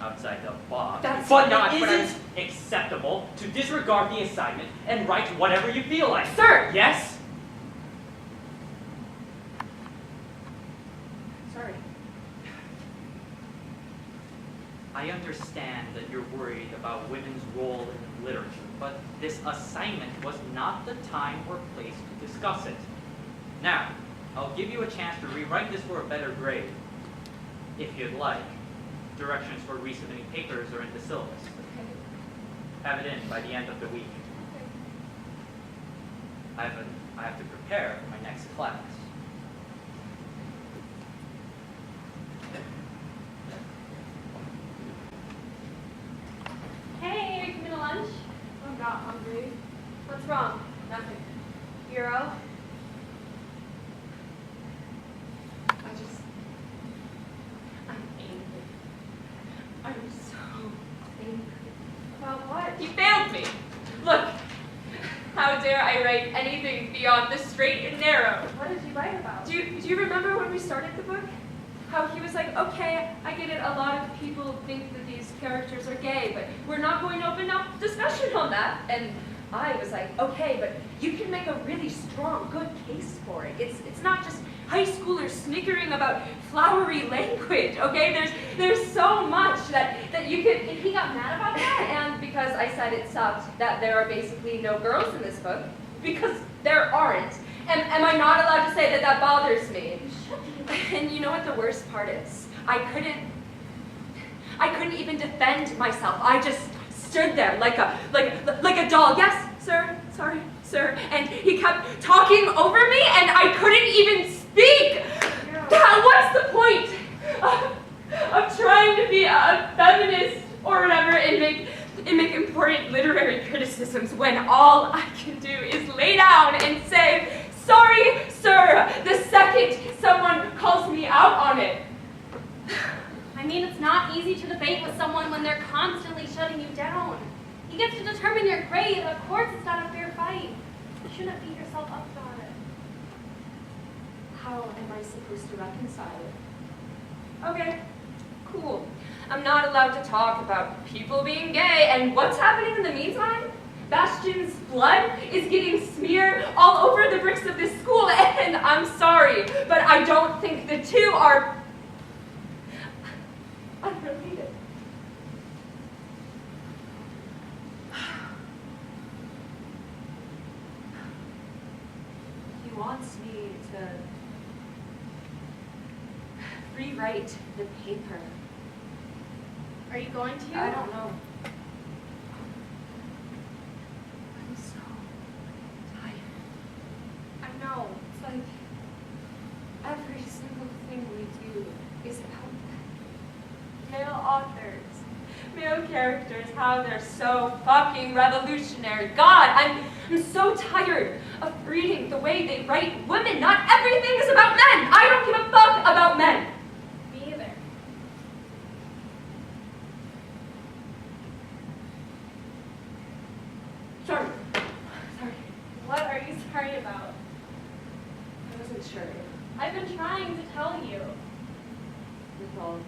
H: outside the box,
D: That's
H: but
D: not
H: it
D: what I'm-
H: isn't acceptable to disregard the assignment and write whatever you feel like.
D: Sir!
H: Yes?
D: Sorry.
H: I understand that you're worried about women's role in literature, but this assignment was not the time or place to discuss it. Now, I'll give you a chance to rewrite this for a better grade, if you'd like. Directions for resubmitting papers are in the syllabus.
D: Okay.
H: Have it in by the end of the week. I have to prepare for my next class.
B: Hey, are you coming to lunch? I'm not hungry. What's wrong? Nothing. Euro?
D: I'm angry. I'm so angry.
B: About what?
C: You failed me. Look, how dare I write anything beyond the straight and narrow?
B: What did you write about?
C: Do you remember when we started the book? How he was like, okay, I get it, a lot of people think that these characters are gay, but we're not going to open up discussion on that. And I was like, okay, but you can make a really strong, good case for it. It's not just high schoolers snickering about flowery language, okay? There's so much that you could.
D: And he got mad about that, and because I said it sucked that there are basically no girls in this book,
C: Because there aren't. Am I not allowed to say that that bothers me? And you know what the worst part is? I couldn't even defend myself. I just stood there like a doll. Yes, sir. Sorry, sir. And he kept talking over me, and I couldn't even speak. What's the point of trying to be a feminist or whatever and make important literary criticisms when all I can do is lay down and say, sorry, sir, the second someone calls me out on it.
K: I mean, it's not easy to debate with someone when they're constantly shutting you down. You get to determine your grade, of course it's not a fair fight. You shouldn't beat yourself up about it.
D: how am I supposed to reconcile it?
C: Okay, cool. I'm not allowed to talk about people being gay, and what's happening in the meantime? Bastion's blood is getting smeared all over the bricks of this school, and
D: and I'm sorry, but I don't think the two are unrelated. He wants me to rewrite the paper.
K: Are you going to?
D: I don't know. I'm so tired.
K: I know.
D: It's like every single thing we do is about male authors, male characters, how they're so fucking revolutionary. God, I'm so tired of reading the way they write women. Not everything is about men. I don't give a fuck about men.
K: Me either.
D: Sorry.
K: What are you sorry about?
D: I wasn't sure.
K: I've been trying to tell you.
D: With all of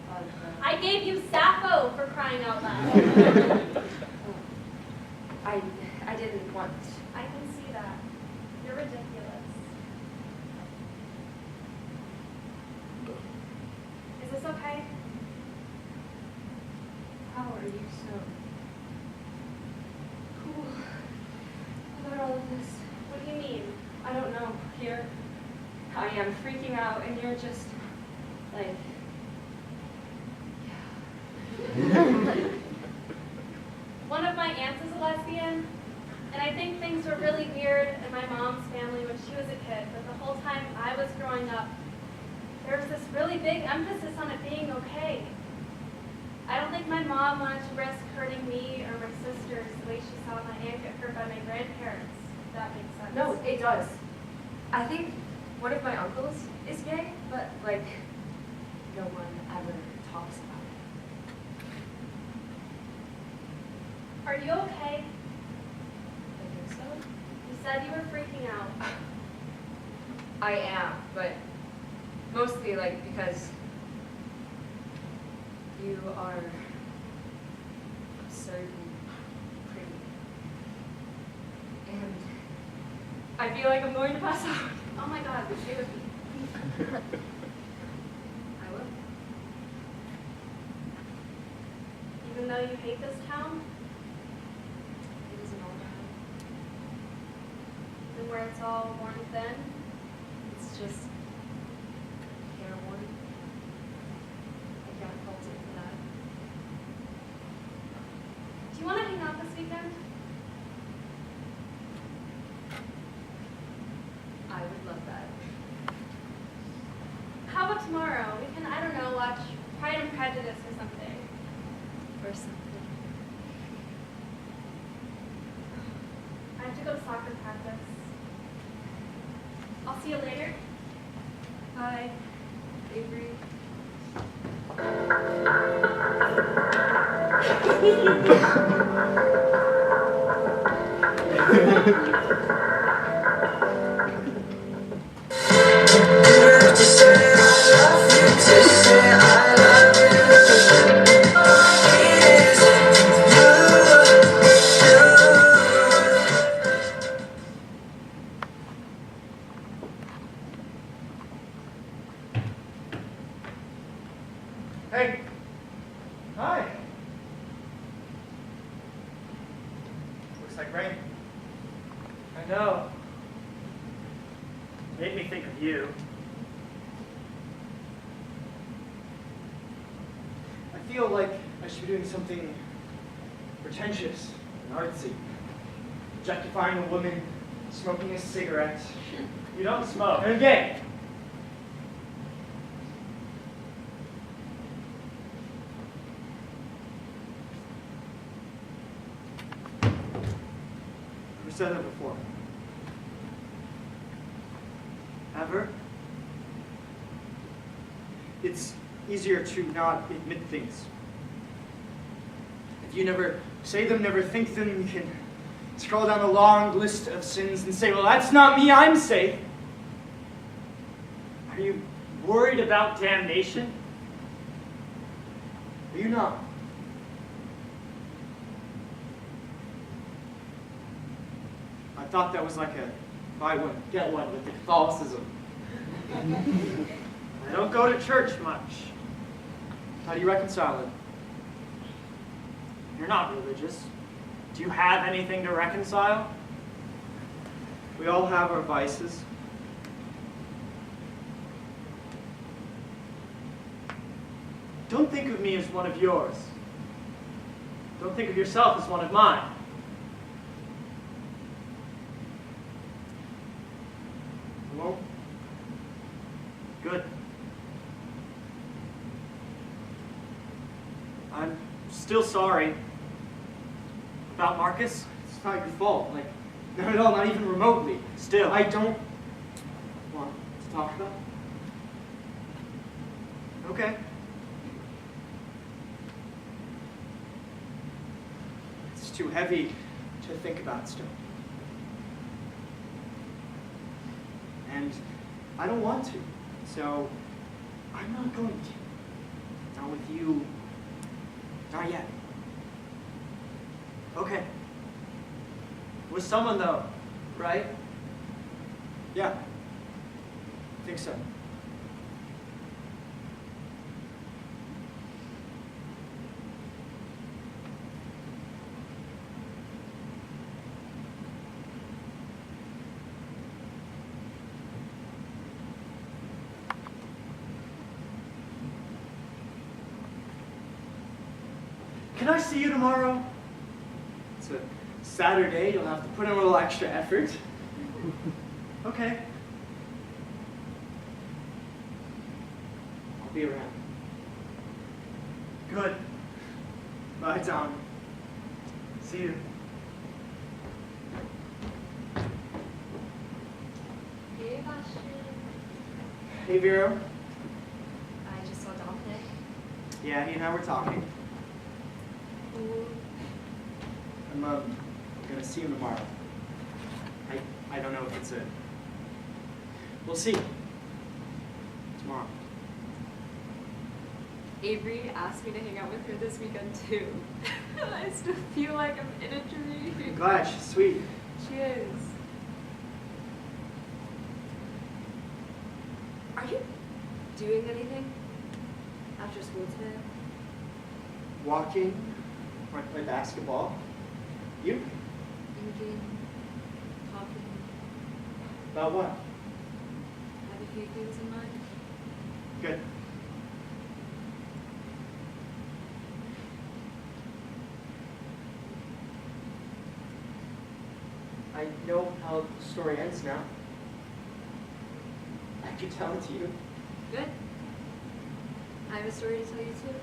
K: I gave you Sappho for crying out loud.
D: I didn't want.
K: I can see that. You're ridiculous. Is this okay?
D: How are you so cool about all of this?
K: What do you mean?
D: I don't know. Here I am freaking out, and you're just like.
K: One of my aunts is a lesbian, and I think things were really weird in my mom's family when she was a kid, but the whole time I was growing up, there was this really big emphasis on it being okay. I don't think my mom wanted to risk hurting me or my sisters the way she saw my aunt get hurt by my grandparents, if that makes sense.
D: No, it does. I think one of my uncles is gay, but like no one ever talks about it.
K: Are you okay?
D: I think so.
K: You said you were freaking out.
D: I am, but mostly like because you are absurdly pretty. And I feel like I'm going to pass out.
K: Oh my god, stay with me.
D: I will.
K: Even though you hate this town,
D: It isn't all bad.
K: and where it's all worn thin,
D: It's just careworn. I can't fault it for that.
K: do you want to hang out this weekend?
D: I would love that.
K: How about tomorrow? We can, I don't know, watch Pride and Prejudice or something.
D: Or something.
K: I have to go to soccer practice. I'll see you later.
D: Bye, Avery.
E: Hey. Hi. Looks like rain.
F: I know. Made me think of you.
E: I feel like I should be doing something pretentious and artsy. Objectifying a woman, smoking a cigarette.
F: You don't smoke.
E: And I'm gay. Never said that before. Ever? It's easier to not admit things. If you never say them, never think them, you can scroll down a long list of sins and say, well, that's not me, I'm safe.
F: Are you worried about damnation?
E: Are you not? I thought that was like a buy one, get one with Catholicism.
F: I don't go to church much.
E: How do you reconcile it?
F: You're not religious. Do you have anything to reconcile?
E: We all have our vices.
F: Don't think of me as one of yours. Don't think of yourself as one of mine.
E: Well,
F: Good. I'm still sorry about Marcus.
E: it's not your fault. Like, not at all, not even remotely.
F: Still.
E: I don't want to talk about it.
F: Okay.
E: It's too heavy to think about still. And I don't want to, so I'm not going to. Not with you. Not yet.
F: Okay. With someone though, right?
E: Yeah. I think so.
F: Can I see you tomorrow?
E: It's a Saturday, you'll have to put in a little extra effort.
F: Okay.
E: I'll be around.
F: Good.
E: Bye, Tom.
F: See you.
D: Hey, Bastion.
E: Hey, Vero.
D: I just saw Dominic.
E: Yeah, he and I were talking. I'm gonna see him tomorrow. I don't know if it's a... We'll see. Tomorrow.
C: Avery asked me to hang out with her this weekend too. I still feel like I'm in a
E: I'm
C: dream.
E: glad, she's sweet.
C: She is.
D: Are you doing anything after school today?
E: Walking, might play basketball. You?
D: Thinking, talking,
E: About what?
D: have a few things in mind?
E: Good. I know how the story ends now. I could tell it to you.
D: Good. I have a story to tell you too.